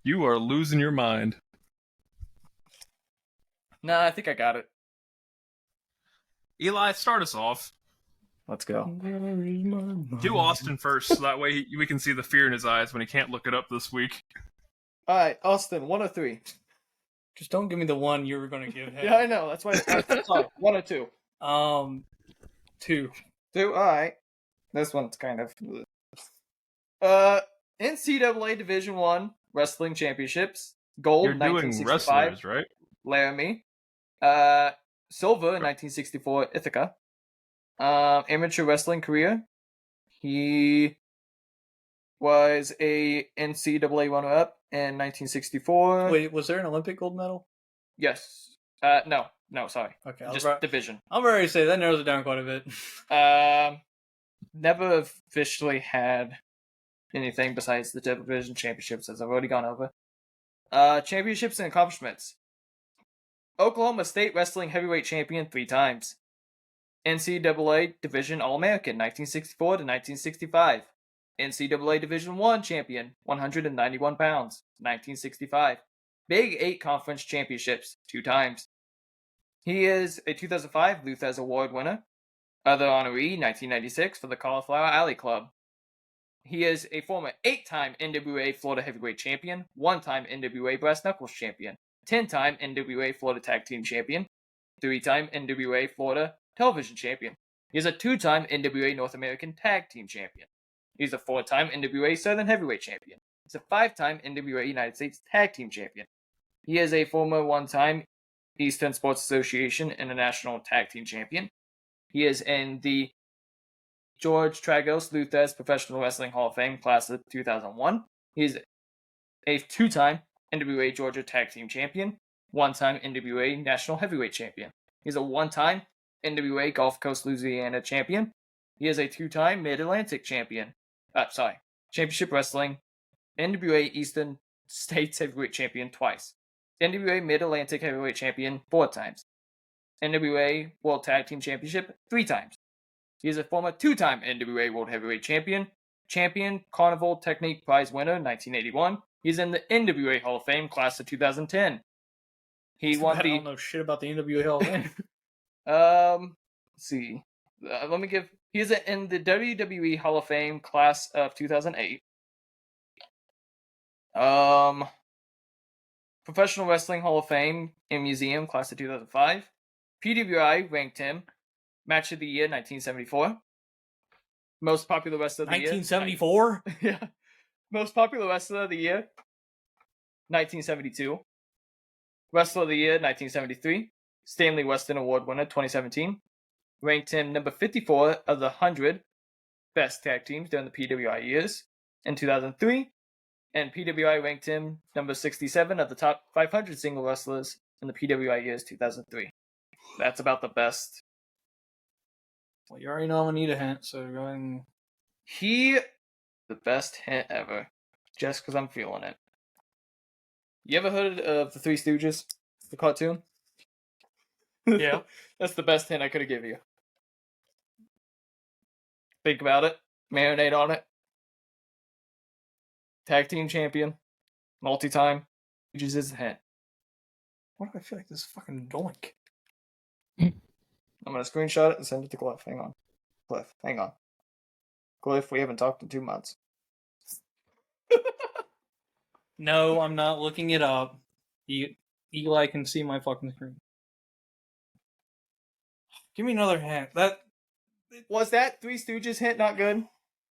You are losing your mind. Nah, I think I got it. Eli, start us off. Let's go. Do Austin first, so that way we can see the fear in his eyes when he can't look it up this week. All right, Austin, 1 or 3. Just don't give me the one you were going to give him. Yeah, I know. That's why. Sorry, 1 or 2. 2. 2. All right. This one's kind of. NCAA Division 1 Wrestling Championships. Gold, You're doing 1965. wrestlers, right? Laramie. Silver, 1964, Ithaca. Amateur wrestling career. He was a NCAA runner-up in 1964. Wait, was there an Olympic gold medal? Yes. No, sorry. Okay, Just division. I'm ready to say that narrows it down quite a bit. Never officially had anything besides the division championships, as I've already gone over. Championships and accomplishments. Oklahoma State Wrestling Heavyweight Champion 3 times. NCAA Division All-American 1964 to 1965. NCAA Division I Champion 191 pounds 1965. Big 8 Conference Championships 2 times. He is a 2005 Luthez Award winner. Other honoree 1996 for the Cauliflower Alley Club. He is a former 8-time NWA Florida Heavyweight Champion, 1-time NWA Brass Knuckles Champion, 10-time NWA Florida Tag Team Champion, 3-time NWA Florida Television Champion. He is a 2-time NWA North American Tag Team Champion. He's a 4-time NWA Southern Heavyweight Champion. He's a 5-time NWA United States Tag Team Champion. He is a former 1-time Eastern Sports Association International Tag Team Champion. He is in the George Tragos Luthez Professional Wrestling Hall of Fame class of 2001. He is a 2-time NWA Georgia Tag Team Champion, 1-time NWA National Heavyweight Champion. He's a 1-time NWA Gulf Coast Louisiana Champion. He is a 2-time Mid-Atlantic Champion. Championship Wrestling NWA Eastern States Heavyweight Champion twice. NWA Mid-Atlantic Heavyweight Champion 4 times. NWA World Tag Team Championship 3 times. He is a former 2-time NWA World Heavyweight Champion, Champion Carnival Technique Prize winner 1981. He's in the NWA Hall of Fame class of 2010. He won I the don't know shit about the NWA Hall of Fame. let's see. Let me give. He is in the WWE Hall of Fame class of 2008. Professional Wrestling Hall of Fame and Museum class of 2005. PWI ranked him Match of the Year 1974. Most popular wrestler of the year. 1974? Yeah. Most popular wrestler of the year 1972. Wrestler of the Year 1973. Stanley Weston Award winner 2017. Ranked him number 54 of the 100 best tag teams during the PWI years in 2003. And PWI ranked him number 67 of the top 500 single wrestlers in the PWI years 2003. That's about the best. Well, you already know I'm gonna need a hint, so go ahead and... The best hint ever. Just because I'm feeling it. You ever heard of the Three Stooges? The cartoon? Yeah. That's the best hint I could have given you. Think about it. Marinate on it. Tag team champion. Multi-time. Stooges is the hint. Why do I feel like this is fucking doink? I'm going to screenshot it and send it to Cliff. Hang on. Cliff, hang on. Cliff, we haven't talked in 2 months. No, I'm not looking it up. Eli can see my fucking screen. Give me another hint. Was that Three Stooges hint not good?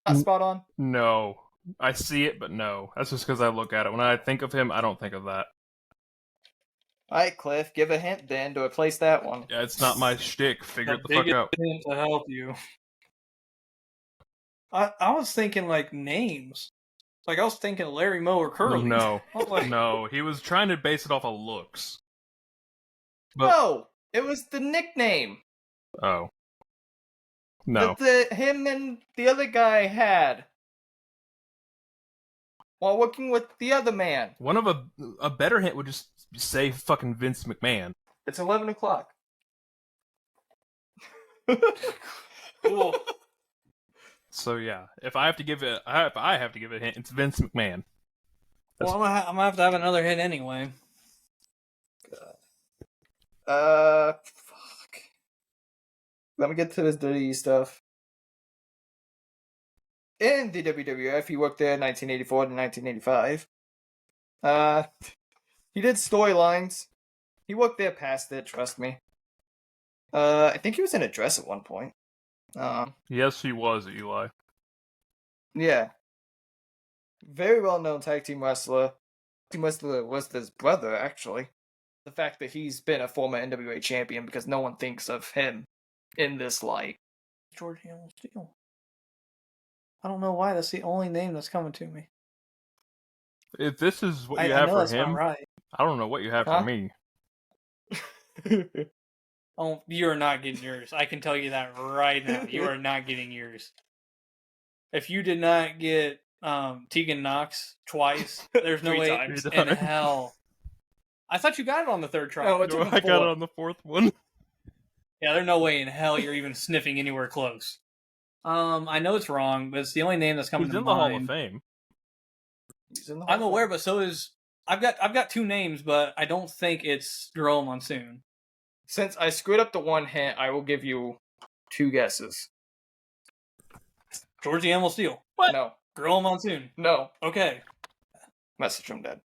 Not spot on? No. I see it, but no. That's just because I look at it. When I think of him, I don't think of that. Alright, Cliff, give a hint then to replace that one. Yeah, it's not my shtick. Figure it the fuck biggest out. hint to help you. I was thinking like names. Like I was thinking Larry Moe or Curly. No. I was like, No, he was trying to base it off of looks. But, No! It was the nickname oh. No. that him and the other guy had while working with the other man. One of a better hint would just say fucking Vince McMahon. It's 11 o'clock. cool. So yeah, if I have to give it a hint, it's Vince McMahon. Well, I'm gonna have to have another hit anyway. Fuck. Let me get to his dirty stuff. In the WWF, he worked there 1984 to 1985. He did storylines. He worked there past it, trust me. I think he was in a dress at one point. Yes, he was, Eli. Yeah. Very well-known tag team wrestler. Team wrestler was his brother, actually. The fact that he's been a former NWA champion because no one thinks of him in this light. George Hamel Steel. I don't know why. That's the only name that's coming to me. If this is what you I have know for that's him, not right. I don't know what you have Huh? for me. Oh, you are not getting yours. I can tell you that right now. You are not getting yours. If you did not get Tegan Knox twice, there's no 3 way times. in hell. I thought you got it on the third try. No, it took I got it 4. on the fourth one. Yeah, there's no way in hell you're even sniffing anywhere close. I know it's wrong, but it's the only name that's coming He's to in the Hall of mind. Fame. He's in the I'm Hall of aware, Fame. but so is I've got 2 names, but I don't think it's Gorilla Monsoon. Since I screwed up the one hint, I will give you 2 guesses. Georgie Animal Steel. What? No. Gorilla Monsoon. No. Okay. Message from Dad.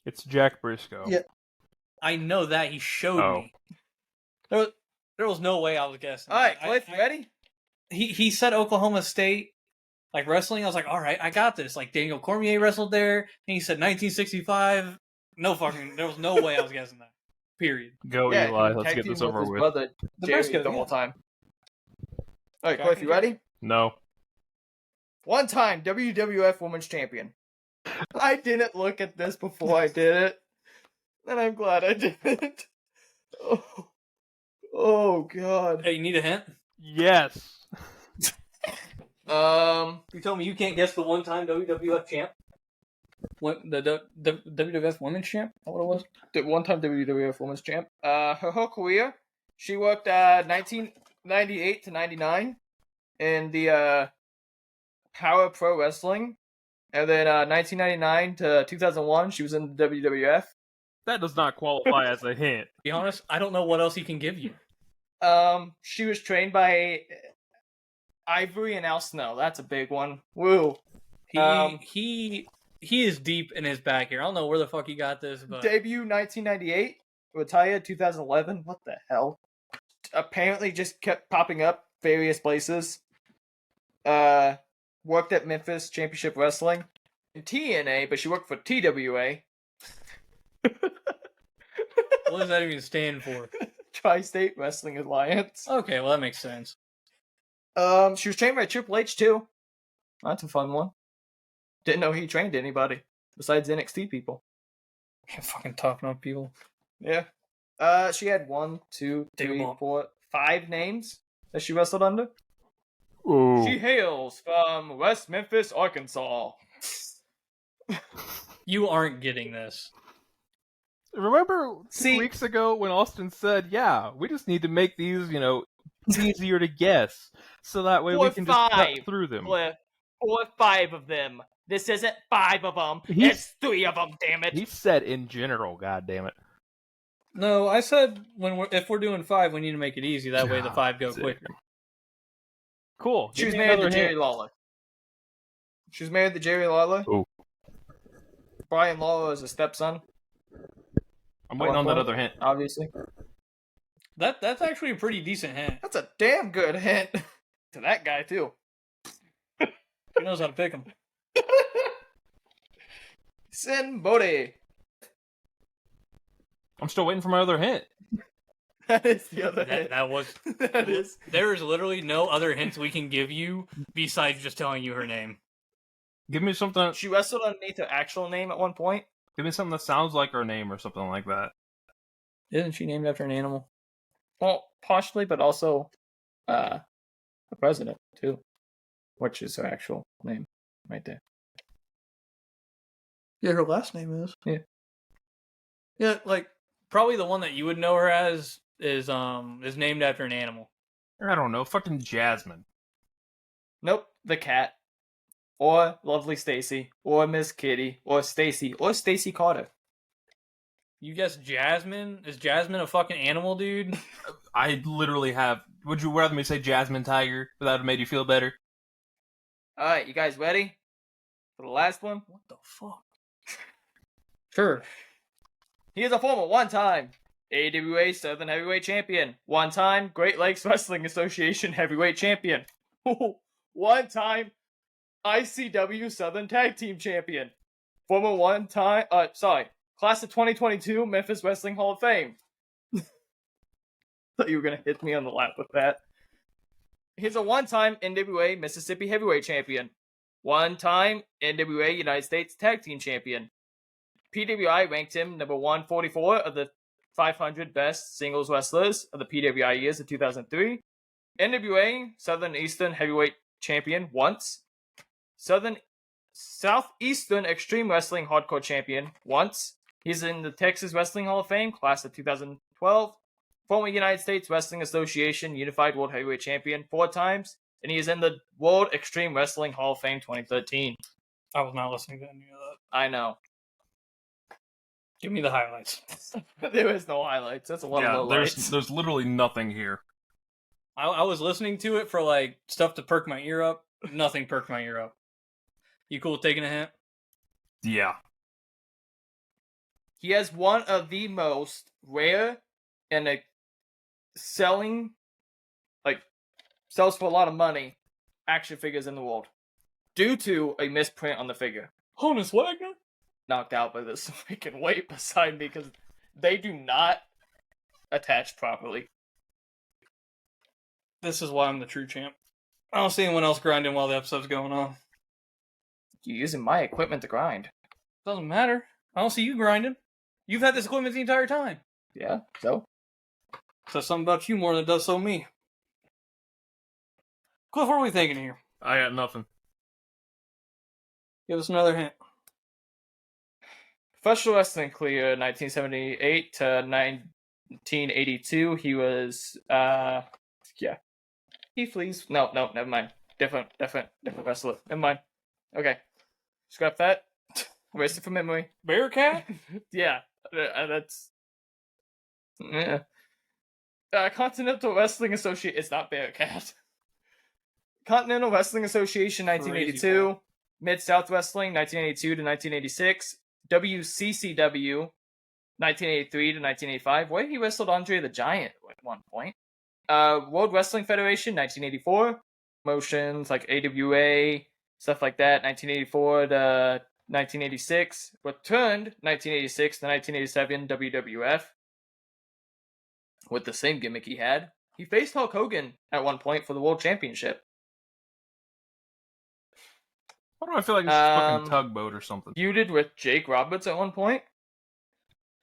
It's Jack Briscoe. Yeah. I know that he showed Oh. me. There was no way I was guessing. Alright, Cliff, you ready? He said Oklahoma State, like wrestling. I was like, all right, I got this. Like Daniel Cormier wrestled there, and he said 1965. There was no way I was guessing that. Period. Go, Yeah, Eli. he Let's tag get this teamed over his with. brother, The Jerry, Briscoe, the yeah. whole time. Alright, Jack Cliff, you and ready? No. One-time WWF Women's Champion. I didn't look at this before I did it, and I'm glad I didn't. Oh God. Hey, you need a hint? Yes. You told me you can't guess the one-time WWF champ. The WWF Women's Champ? Is that what it was? The one-time WWF Women's Champ. Her whole career, she worked 1998 to 99 in the Power Pro Wrestling, and then 1999 to 2001, she was in the WWF. That does not qualify as a hint. To be honest, I don't know what else he can give you. She was trained by Ivory and Al Snow. That's a big one. Woo. He is deep in his back here. I don't know where the fuck he got this, but Debut 1998, retired 2011. What the hell? Apparently just kept popping up various places. Worked at Memphis Championship Wrestling in TNA, but she worked for TWA. what does that even stand for? Tri-State Wrestling Alliance. Okay, well that makes sense. She was trained by Triple H too. That's a fun one. Didn't know he trained anybody besides NXT people. Fucking talking up people. Yeah. She had 1, 2, 3, Table. 4, 5 names that she wrestled under. Ooh. She hails from West Memphis, Arkansas. You aren't getting this. Remember 2 See- weeks ago when Austin said, yeah, we just need to make these, easier to guess. So that way we For can just cut 5, through them. Cliff, 4 or 5 of them. This isn't 5 of them. He's- It's 3 of them, damn it. He said in general, god damn it. No, I said if we're doing 5, we need to make it easy. That way the 5 go God quicker. Cool. She Give was me married to another Jerry hint. Lawler. She was married to Jerry Lawler. Ooh. Brian Lara as a stepson. I'm waiting on that other hint. Obviously. That's actually a pretty decent hint. That's a damn good hint to that guy, too. He knows how to pick him. Sin Bodhi. I'm still waiting for my other hint. That is the other hint. That was. That is. There is literally no other hints we can give you besides just telling you her name. Give me something. She wrestled underneath her actual name at one point. Give me something that sounds like her name or something like that. Isn't she named after an animal? Well, partially, but also the president, too. Which is her actual name right there. Yeah, her last name is. Yeah. Yeah, like probably the one that you would know her as is named after an animal. I don't know. Fucking Jasmine. Nope, the cat. Or Lovely Stacy. Or Miss Kitty. Or Stacy. Or Stacy Carter. You guess Jasmine? Is Jasmine a fucking animal, dude? I literally have. Would you rather me say Jasmine Tiger? Would that have made you feel better? Alright, you guys ready? For the last one? What the fuck? Sure. He is a former one-time AWA Southern Heavyweight Champion. One-time Great Lakes Wrestling Association Heavyweight Champion. One-time ICW Southern Tag Team Champion. Former one-time, class of 2022 Memphis Wrestling Hall of Fame. Thought you were gonna hit me on the lap with that. He's a one-time NWA Mississippi Heavyweight Champion. One-time NWA United States Tag Team Champion. PWI ranked him number 144 of the 500 best singles wrestlers of the PWI years of 2003. NWA Southeastern Heavyweight Champion once. Southeastern Extreme Wrestling Hardcore Champion once. He's in the Texas Wrestling Hall of Fame, class of 2012. Former United States Wrestling Association Unified World Heavyweight Champion 4 times. And he is in the World Extreme Wrestling Hall of Fame 2013. I was not listening to any of that. I know. Give me the highlights. There is no highlights. That's a lot of lowlights. There's literally nothing here. I was listening to it for like stuff to perk my ear up. Nothing perked my ear up. You cool with taking a hint? Yeah. He has one of the most rare and sells for a lot of money action figures in the world due to a misprint on the figure. Honus Wagner? Knocked out by this freaking weight beside me because they do not attach properly. This is why I'm the true champ. I don't see anyone else grinding while the episode's going on. You're using my equipment to grind. Doesn't matter. I don't see you grinding. You've had this equipment the entire time. Yeah, so? Says something about you more than it does so me. Cliff, what are we thinking here? I got nothing. Give us another hint. Professional wrestling career 1978 to 1982. He was Heath Lee's. No, never mind. Different wrestler. Never mind. Okay. Scrap that. Erase it from memory. Bearcat? Yeah. That's yeah. Continental Wrestling Association. It's not Bearcat. Continental Wrestling Association 1982. Mid-South Wrestling 1982 to 1986. WCCW 1983 to 1985. Where he wrestled Andre the Giant at one point. World Wrestling Federation 1984. Motions like AWA, stuff like that, 1984 to 1986. Returned 1986 to 1987 WWF. With the same gimmick he had. He faced Hulk Hogan at one point for the World Championship. Why do I feel like it's a fucking tugboat or something? Feuded with Jake Roberts at one point.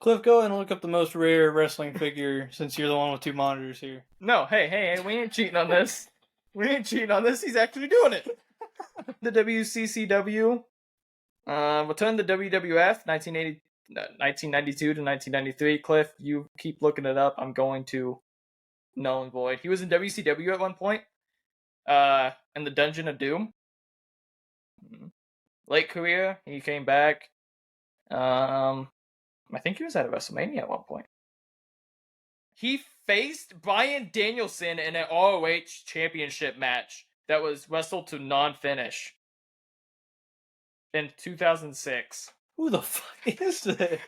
Cliff, go ahead and look up the most rare wrestling figure since you're the one with 2 monitors here. No, hey, we ain't cheating on this. He's actually doing it. The WCCW. Returned to WWF 1992 to 1993. Cliff, you keep looking it up. I'm going to null and void. He was in WCW at one point. In the Dungeon of Doom. Late career, he came back. I think he was at a WrestleMania at one point. He faced Bryan Danielson in an ROH championship match that was wrestled to non-finish in 2006. Who the fuck is that?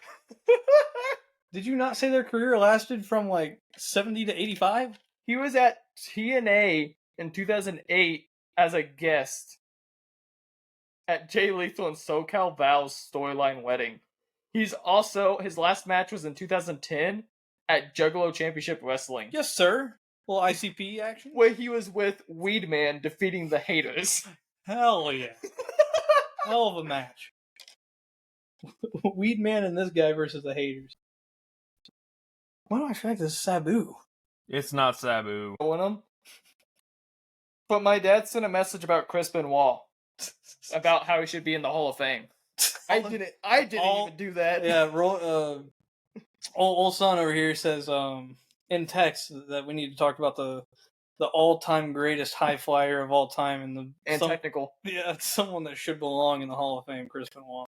Did you not say their career lasted from like 70 to 85? He was at TNA in 2008 as a guest at Jay Lethal and SoCal Val's Storyline Wedding. He's also, his last match was in 2010 at Juggalo Championship Wrestling, Yes, sir. Little ICP action. where he was with Weedman defeating the Haters. Hell yeah. Hell of a match. Weed Man and this guy versus the Haters. Why do I feel like this is Sabu? It's not Sabu. Knowing him. But my dad sent a message about Chris Benoit, about how he should be in the Hall of Fame. I didn't even do that. Yeah, old son over here says in text that we need to talk about the all-time greatest high flyer of all time and Technical. Yeah, it's someone that should belong in the Hall of Fame, Chris Benoit.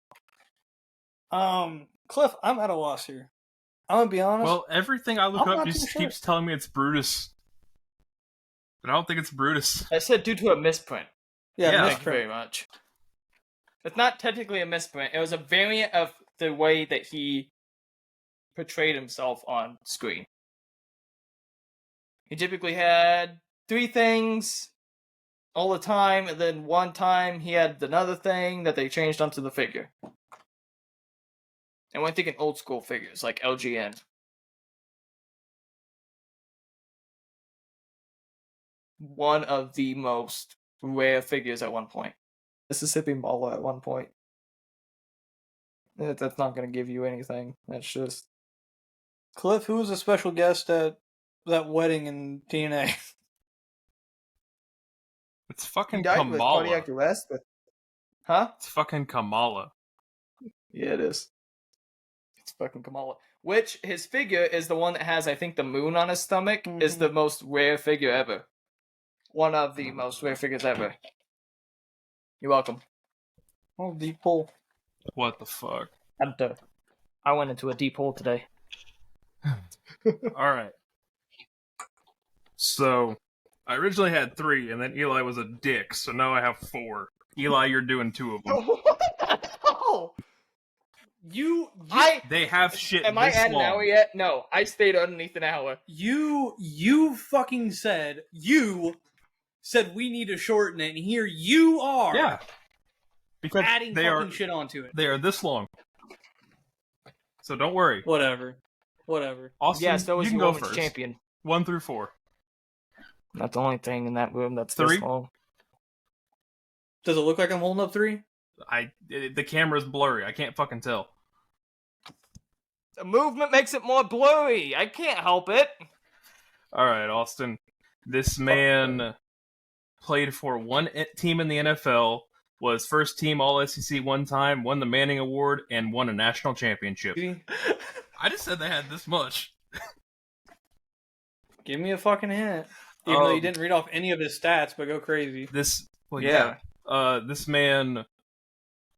Cliff, I'm at a loss here. I'm gonna be honest. Well, everything I look I'm up not just too sure. keeps telling me it's Brutus. But I don't think it's Brutus. I said due to a misprint. yeah. Thank you misprint. very much. It's not technically a misprint. It was a variant of the way that he portrayed himself on screen. He typically had 3 things all the time, and then one time he had another thing that they changed onto the figure. And we're thinking old school figures like LGN. One of the most rare figures at one point. Mississippi Mala at one point. That's not going to give you anything. That's just... Cliff, who was a special guest at that wedding in TNA? It's fucking He died with Kamala. cardiac arrest, but... Huh? It's fucking Kamala. Yeah, it is. It's fucking Kamala. Which, his figure is the one that has, I think, the moon on his stomach, is the most rare figure ever. One of the most rare figures ever. You're welcome. Oh, deep pull. What the fuck? I went into a deep hole today. Alright. So, I originally had 3, and then Eli was a dick, so now I have 4. Eli, you're doing 2 of them. What the hell? They have shit Am I this at an long. hour yet? No, I stayed underneath an hour. You fucking said we need to shorten it, and here you are. Yeah. Because Adding they fucking are shit onto it. they are this long. So don't worry. Whatever. Austin, Yes, that was you can your go women's first. champion. 1 through 4. Not the only thing in that room that's 3? this long. Does it look like I'm holding up 3? The camera's blurry. I can't fucking tell. The movement makes it more blurry. I can't help it. Alright, Austin. This man played for one team in the NFL, was first team All-SEC one time, won the Manning Award, and won a national championship. I just said they had this much. Give me a fucking hint. Even though you didn't read off any of his stats, but go crazy. This man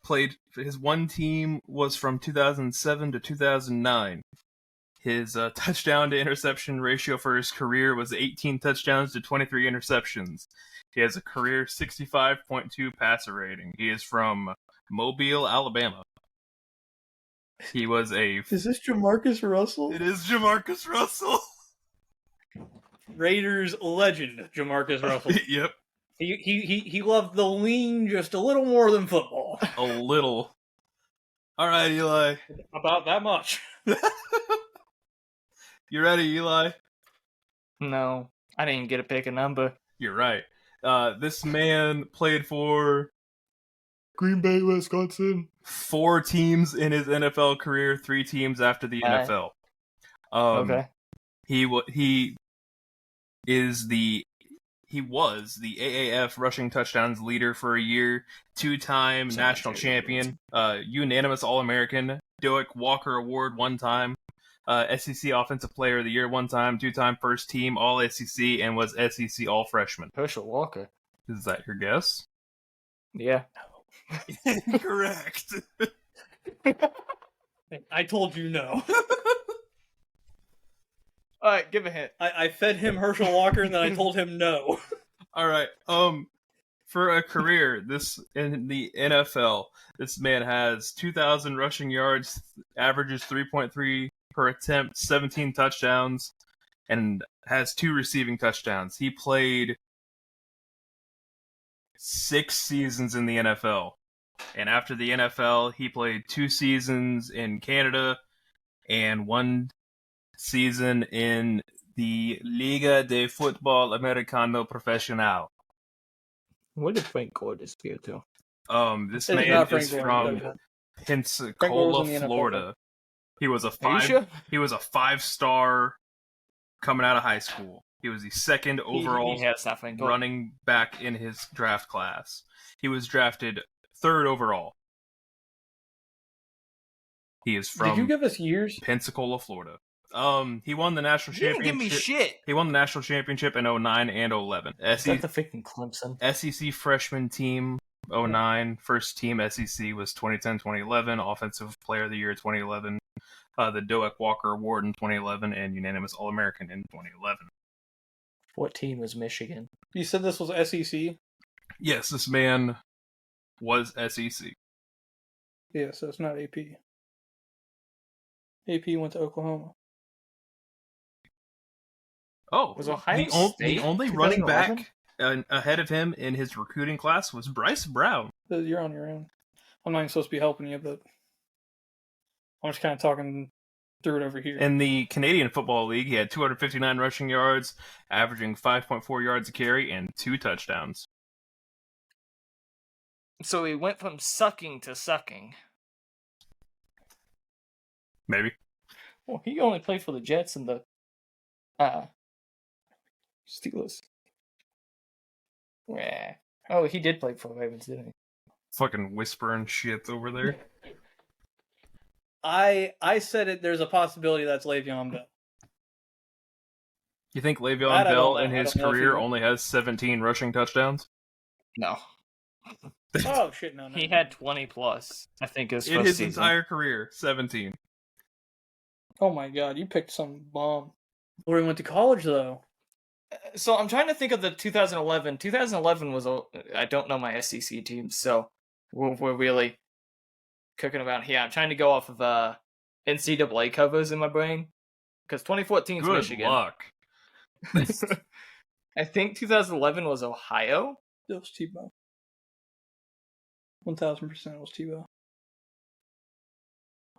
played, his one team was from 2007 to 2009. His touchdown to interception ratio for his career was 18 touchdowns to 23 interceptions. He has a career 65.2 passer rating. He is from Mobile, Alabama. He was a... Is this Jamarcus Russell? It is Jamarcus Russell. Raiders legend, Jamarcus Russell. Yep. He loved the lean just a little more than football. A little. All right, Eli. About that much. You ready, Eli? No, I didn't get to pick a number. You're right. This man played for Green Bay, Wisconsin. 4 teams in his NFL career, 3 teams after the NFL. Okay. He was the AAF rushing touchdowns leader for a year, 2-time national champion, unanimous All-American, Doak Walker Award 1 time, SEC Offensive Player of the Year 1 time, 2-time first team All-SEC, and was SEC All-Freshman. Herschel Walker. Is that your guess? Yeah. Incorrect. I told you no. Alright, give a hint. I fed him Herschel Walker and then I told him no. All right. For a career, this in the NFL, this man has 2,000 rushing yards, averages 3.3 per attempt, 17 touchdowns, and has 2 receiving touchdowns. He played 6 seasons in the NFL. And after the NFL, he played 2 seasons in Canada and 1 season in the Liga de Fútbol Americano Profesional. What did Frank Gore disappear to? This It is man not Frank is Gore. from Frank Gore Pensacola, was in the NFL. Florida. He was a Are you 5. sure? He was a 5-star coming out of high school. He was the second overall Yeah, it's not Frank Gore. running back in his draft class. He was drafted 3rd overall. He is from Did you give us years? Pensacola, Florida. He won the national You didn't championship. give me shit. He won the national championship in 09 and 11. Is that the freaking Clemson? SEC freshman team 09. First team SEC was 2010-2011. Offensive Player of the Year 2011. The Doak Walker Award in 2011 and unanimous All-American in 2011. What team was Michigan? You said this was SEC? Yes, this man was SEC. Yeah, so it's not AP. AP went to Oklahoma. Oh, Was Ohio the State only running 2011? back ahead of him in his recruiting class was Bryce Brown. You're on your own. I'm not even supposed to be helping you, but I'm just kind of talking through it over here. In the Canadian Football League, he had 259 rushing yards, averaging 5.4 yards a carry, and 2 touchdowns. So he went from sucking to sucking. Maybe. Well, he only played for the Jets and the Steelers. Yeah. Oh, he did play for the Ravens, didn't he? Fucking whispering shit over there. I said it. There's a possibility that's Le'Veon Bell. You think Le'Veon That I don't Bell know. in I his don't know if career he- only has 17 rushing touchdowns? No. Oh shit! No. He had 20 plus, I think, his In first his season. entire career, 17. Oh my god, you picked some bomb. Where he went to college though. So I'm trying to think of the 2011. 2011 was I don't know my SEC teams, so we're really cooking around here. I'm trying to go off of NCAA covers in my brain because 2014 is Good Michigan. luck. I think 2011 was Ohio. It was Tebow. 1000% was Tebow.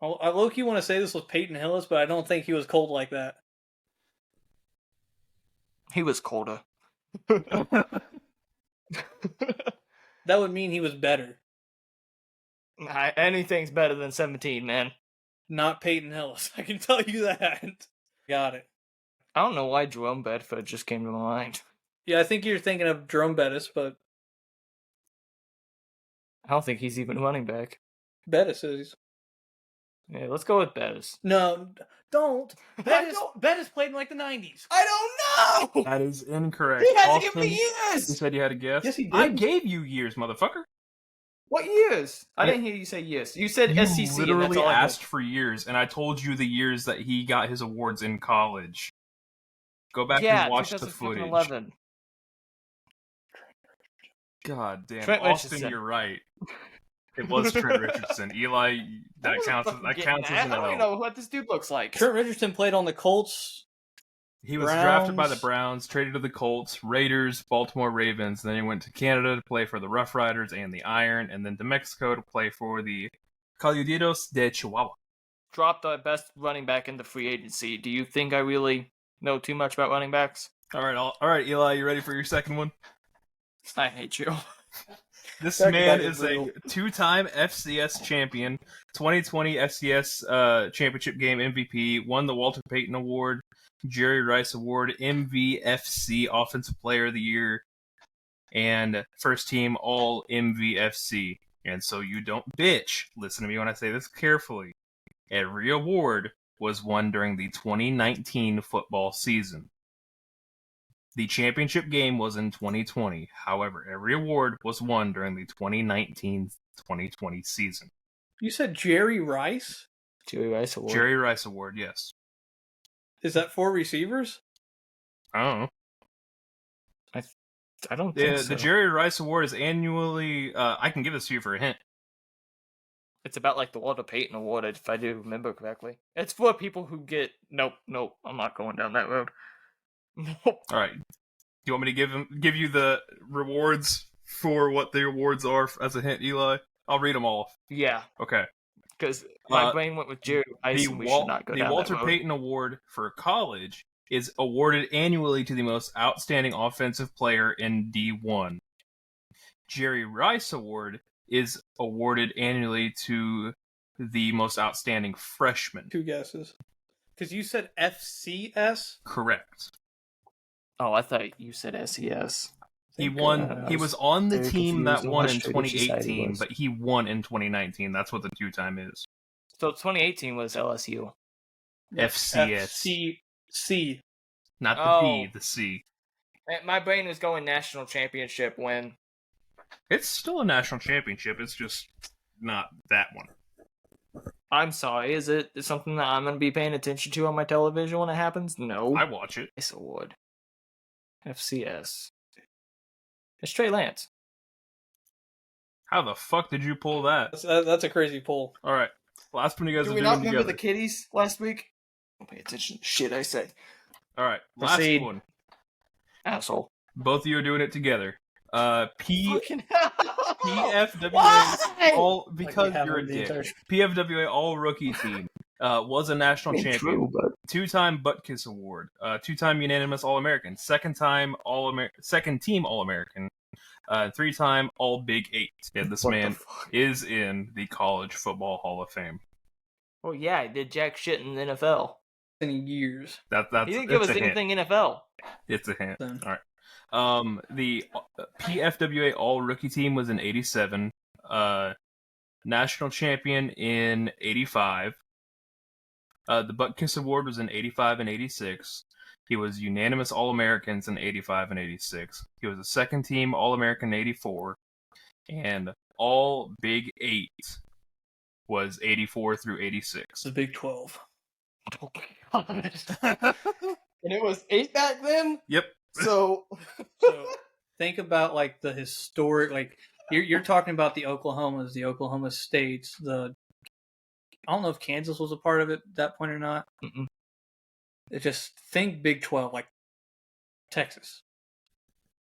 I low-key want to say this was Peyton Hillis, but I don't think he was cold like that. He was colder. That would mean he was better. Anything's better than 17, man. Not Peyton Hillis. I can tell you that. Got it. I don't know why Jerome Bedford just came to my mind. Yeah, I think you're thinking of Jerome Bettis, but I don't think he's even running back. Bettis is. Yeah, let's go with Bettis. No, don't. Bettis, don't- Bettis played in like the 90s. I don't know! That is incorrect. He hasn't Austin, given me you years! said you had a guess? Yes, he did. I gave you years, motherfucker. What years? I Yeah. didn't hear you say yes. You said You SEC, and that's literally all I asked know. for years, and I told you the years that he got his awards in college. Go back and watch the footage. 2011. God damn, Trent Austin, Richardson. you're right. It was Trent Richardson. Eli, that counts. That counts as an I don't even L. know what this dude looks like. Trent Richardson played on the Colts. He was drafted by the Browns. Browns, traded to the Colts, Raiders, Baltimore Ravens. Then he went to Canada to play for the Rough Riders and the Iron, and then to Mexico to play for the Cayuditos de Chihuahua. Dropped the best running back in the free agency. Do you think I really know too much about running backs? All right, Eli, you ready for your second one? I hate you. This Back man to is brutal. a two-time FCS champion, 2020 FCS championship game MVP, won the Walter Payton Award, Jerry Rice Award, MVFC Offensive Player of the Year, and first team All MVFC. And so you don't bitch. Listen to me when I say this carefully. Every award was won during the 2019 football season. The championship game was in 2020. However, every award was won during the 2019-2020 season. You said Jerry Rice? Jerry Rice Award. Jerry Rice Award, yes. Is that 4 receivers? I don't know. I don't think The so. Jerry Rice Award is annually. I can give this to you for a hint. It's about like the Walter Payton Award, if I do remember correctly. It's for people who get... Nope, I'm not going down that road. Nope. All right. Do you want me to give you the rewards for what the awards are as a hint, Eli? I'll read them all. Yeah, Okay. because my brain went with Jerry Rice, and we should not go the down Walter that road. Payton Award for college is awarded annually to the most outstanding offensive player in D1. Jerry Rice Award is awarded annually to the most outstanding freshman. 2 guesses. Because you said FCS? Correct. Oh, I thought you said SES. He won. He was on the very team that confused on won what in strategy side he 2018, was. but he won in 2019. That's what the 2-time is. So 2018 was LSU. FCS. C. Not the B, Oh. the C. My brain was going national championship when... It's still a national championship. It's just not that one. I'm sorry, is it something that I'm going to be paying attention to on my television when it happens? No. I watch it. Rice Award. FCS. It's Trey Lance. How the fuck did you pull that? That's a crazy pull. All right. Last one you guys Do are we doing not remember together. the kiddies last week? Don't pay attention to shit I say. All right. Last Proceed. one. Asshole. Both of you are doing it together. Fucking hell. PFWA Why? all because Like you're a the dick. entire- PFWA All Rookie Team was a national champion. True, but 2-time Butt Kiss Award. 2-time unanimous All American. Second team All American. 3-time All Big 8. Yeah, this what man the fuck? is in the College Football Hall of Fame. Well, yeah, he did jack shit in the NFL. In years. That's He didn't give us a hint. anything NFL. It's a hint. Then. All right. The PFWA All Rookie Team was in '87. National champion in '85. The Butt Kiss Award was in '85 and '86. He was unanimous All Americans in '85 and '86. He was a second team All American in '84, and All Big 8 was '84 through '86. It's the Big 12. Oh my god. And it was 8 back then? Yep. So So think about like the historic, like you're talking about the Oklahomas, the Oklahoma States, I don't know if Kansas was a part of it at that point or not. Mm-mm. It just think Big 12, like Texas.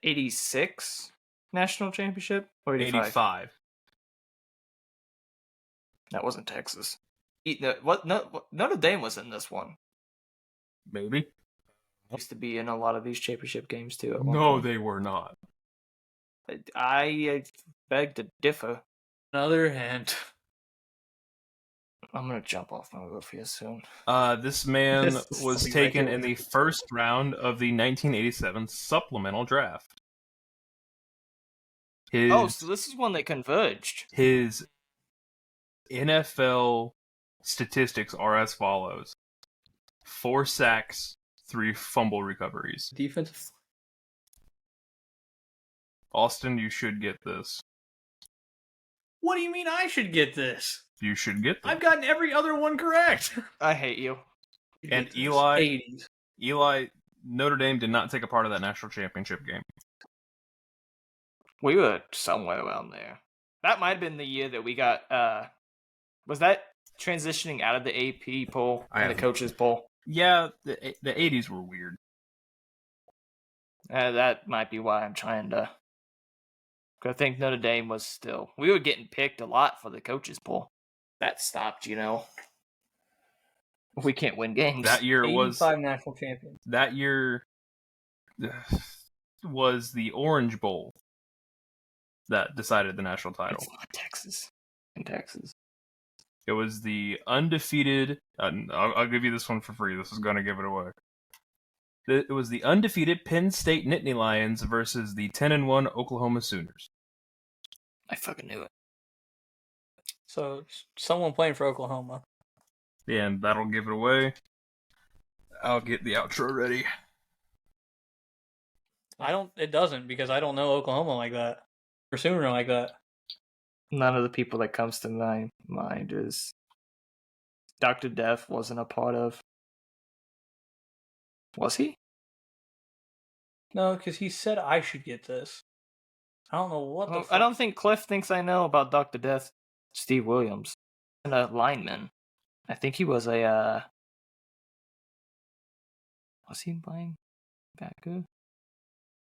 86 national championship or 85? 85. That wasn't Texas. Notre Dame was in this one. Maybe. Used to be in a lot of these championship games too. At one No, point. they were not. I beg to differ. Another hint. I'm gonna jump off my roof here soon. This man This is was right taken here. in the first round of the 1987 supplemental draft. So this is one that converged. His NFL statistics are as follows: 4 sacks, 3 fumble recoveries. Defensive. Austin, you should get this. What do you mean I should get this? You should get this. I've gotten every other one correct. I hate you. And Eli, 80s. Notre Dame did not take a part of that national championship game. We were somewhere around there. That might have been the year that we got. Was that transitioning out of the AP poll and the haven't- coaches poll? Yeah, the 80s were weird. That might be why I'm trying to. 'Cause I think Notre Dame was still. We were getting picked a lot for the coaches poll. That stopped, We can't win games. That year was 85 national champions. that year was the Orange Bowl that decided the national title. It's not Texas. In Texas. It was the undefeated. I'll give you this one for free. This is going to give it away. It was the undefeated Penn State Nittany Lions versus the 10-1 Oklahoma Sooners. I fucking knew it. So someone playing for Oklahoma. And that'll give it away. I'll get the outro ready. It doesn't because I don't know Oklahoma like that. Or Sooner like that. None of the people that comes to my mind is Dr. Death wasn't a part of. Was he? No, because he said I should get this. I don't know what the fuck. I don't think Cliff thinks I know about Dr. Death, Steve Williams, and a lineman. I think he was a, was he playing backer?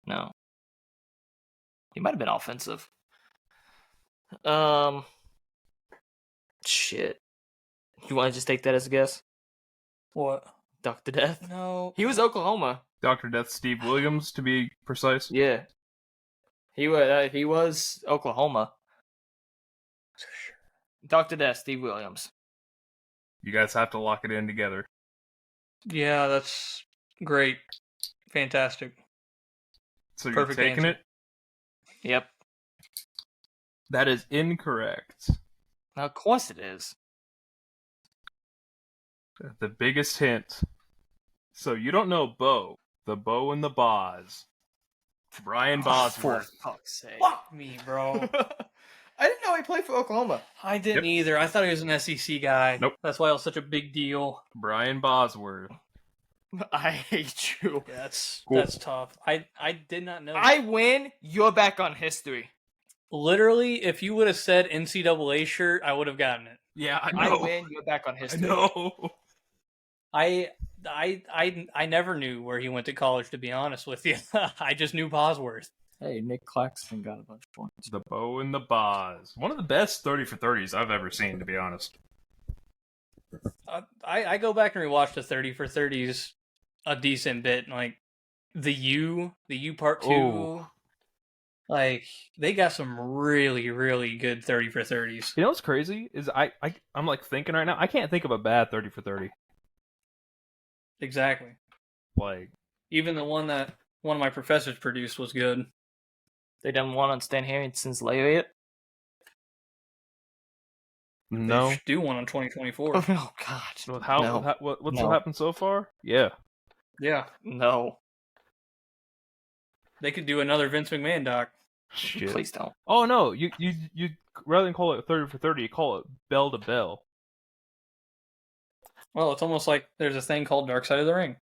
No. He might have been offensive. Shit. You want to just take that as a guess? What? Dr. Death? No. He was Oklahoma. Dr. Death Steve Williams, to be precise. Yeah. He was Oklahoma. Dr. Death, Steve Williams. You guys have to lock it in together. Yeah, that's great. Fantastic. So you're Perfect taking answer. it? Yep. That is incorrect. Now, of course it is. The biggest hint. So you don't know Bo. The Bo and the Boz. Brian Bosworth. For fuck's sake. Fuck me, bro. I didn't know he played for Oklahoma. I didn't either. I thought he was an SEC guy. Nope. That's why it was such a big deal. Brian Bosworth. I hate you. Yeah, that's Cool. that's tough. I did not know. I win, you're back on history. Literally, if you would have said NCAA shirt, I would have gotten it. Yeah, I I know. win, you're back on I history. know. I never knew where he went to college, to be honest with you. I just knew Bosworth. Hey, Nick Claxton got a bunch of points. The Bo and the Boz. One of the best 30 for 30s I've ever seen, to be honest. I go back and rewatch the 30 for 30s a decent bit. Like the U part 2. Ooh. Like they got some really, really good 30 for 30s. You know what's crazy? Is I'm like thinking right now, I can't think of a bad 30 for 30. Exactly. Like, Even the one that one of my professors produced was good. They done one on Stan Harrington's lariat. no. They should do one on 2024. Oh God! With how, No. what's No. happened so far? Yeah. Yeah, No, they could do another Vince McMahon doc. Shit. please don't. Oh no, you rather than call it 30 for 30, you call it bell to bell. Well, it's almost like there's a thing called Dark Side of the Ring.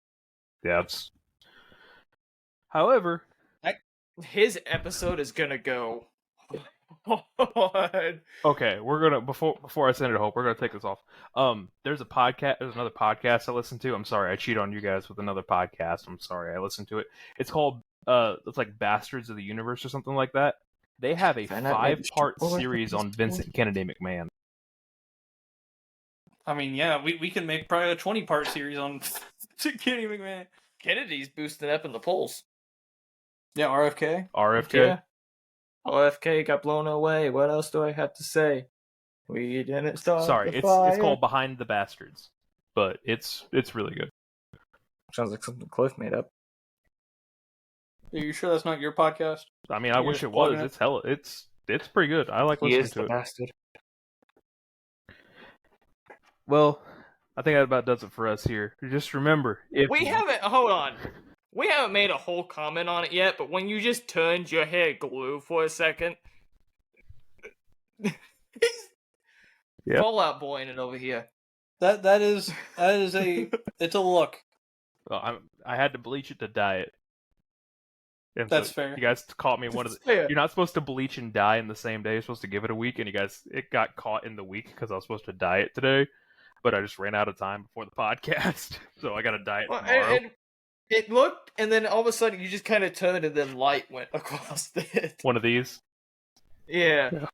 Yeah, it's... However, His episode is gonna go. hard. okay, we're gonna before I send it home, we're gonna take this off. There's another podcast I listen to. I'm sorry, I cheat on you guys with another podcast. I'm sorry, I listened to it. It's called it's like Bastards of the Universe or something like that. They have a Can I maybe 5-part spoil it? series on Vincent Kennedy McMahon. I mean, yeah, we can make probably a 20-part series on Kenny McMahon. Kennedy's boosting up in the polls. Yeah, RFK. RFK. Yeah. OFK got blown away. What else do I have to say? We didn't start. Sorry, the it's fire. called Behind the Bastards, but it's really good. Sounds like something Cliff made up. Are you sure that's not your podcast? I mean, I You're wish just it was. plugging it? It's pretty good. I like He listening is to the it. bastard. Well, I think that about does it for us here. Just remember, if We haven't. Hold on. We haven't made a whole comment on it yet, but when you just turned your hair glue for a second, Yeah. Fallout Boy in it over here. That is it's a look. Well, I had to bleach it to dye it. And That's fair. You guys caught me in one of the. Fair. You're not supposed to bleach and dye in the same day. You're supposed to give it a week, and it got caught in the week because I was supposed to dye it today, but I just ran out of time before the podcast, so I got to dye it Well, tomorrow. and it looked, and then all of a sudden you just kind of turned, and then light went across it. One of these. Yeah.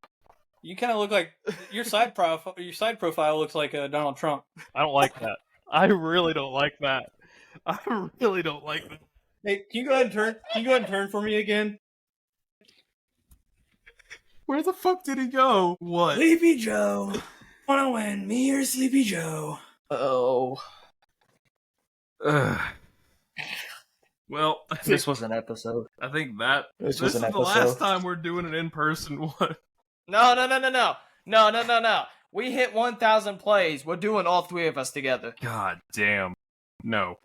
You kind of look like your side profile. Your side profile looks like Donald Trump. I don't like that. I really don't like that. I really don't like that. Hey, can you go ahead and turn? Can you go ahead and turn for me again? Where the fuck did he go? What? Sleepy Joe. Wanna win? Me or Sleepy Joe? Oh. Ugh. Well, This was an episode. I think that This this was is an the last episode. time we're doing an in-person one. No. We hit 1,000 plays. We're doing all three of us together. God damn. No.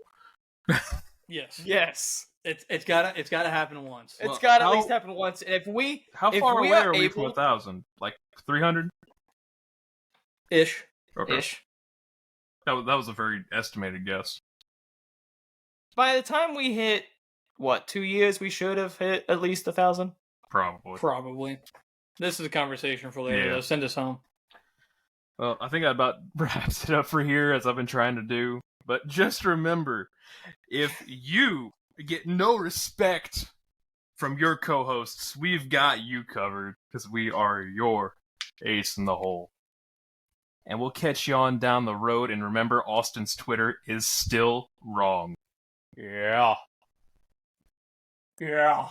Yes. Yes. It's gotta happen once. It's Well, got to how- at least happen once. And if we How if far we away are are we from able- 1,000? Like 300? Ish. Okay. ish, That was a very estimated guess. by the time we hit what, 2 years we should have hit at least 1,000. Probably. Probably. This is a conversation for later, Yeah. though. Send us home. Well, I think that about wraps it up for here, as I've been trying to do. But just remember, if you get no respect from your co-hosts, we've got you covered, because we are your ace in the hole. And we'll catch you on down the road, and remember, Austin's Twitter is still wrong. Yeah. Yeah.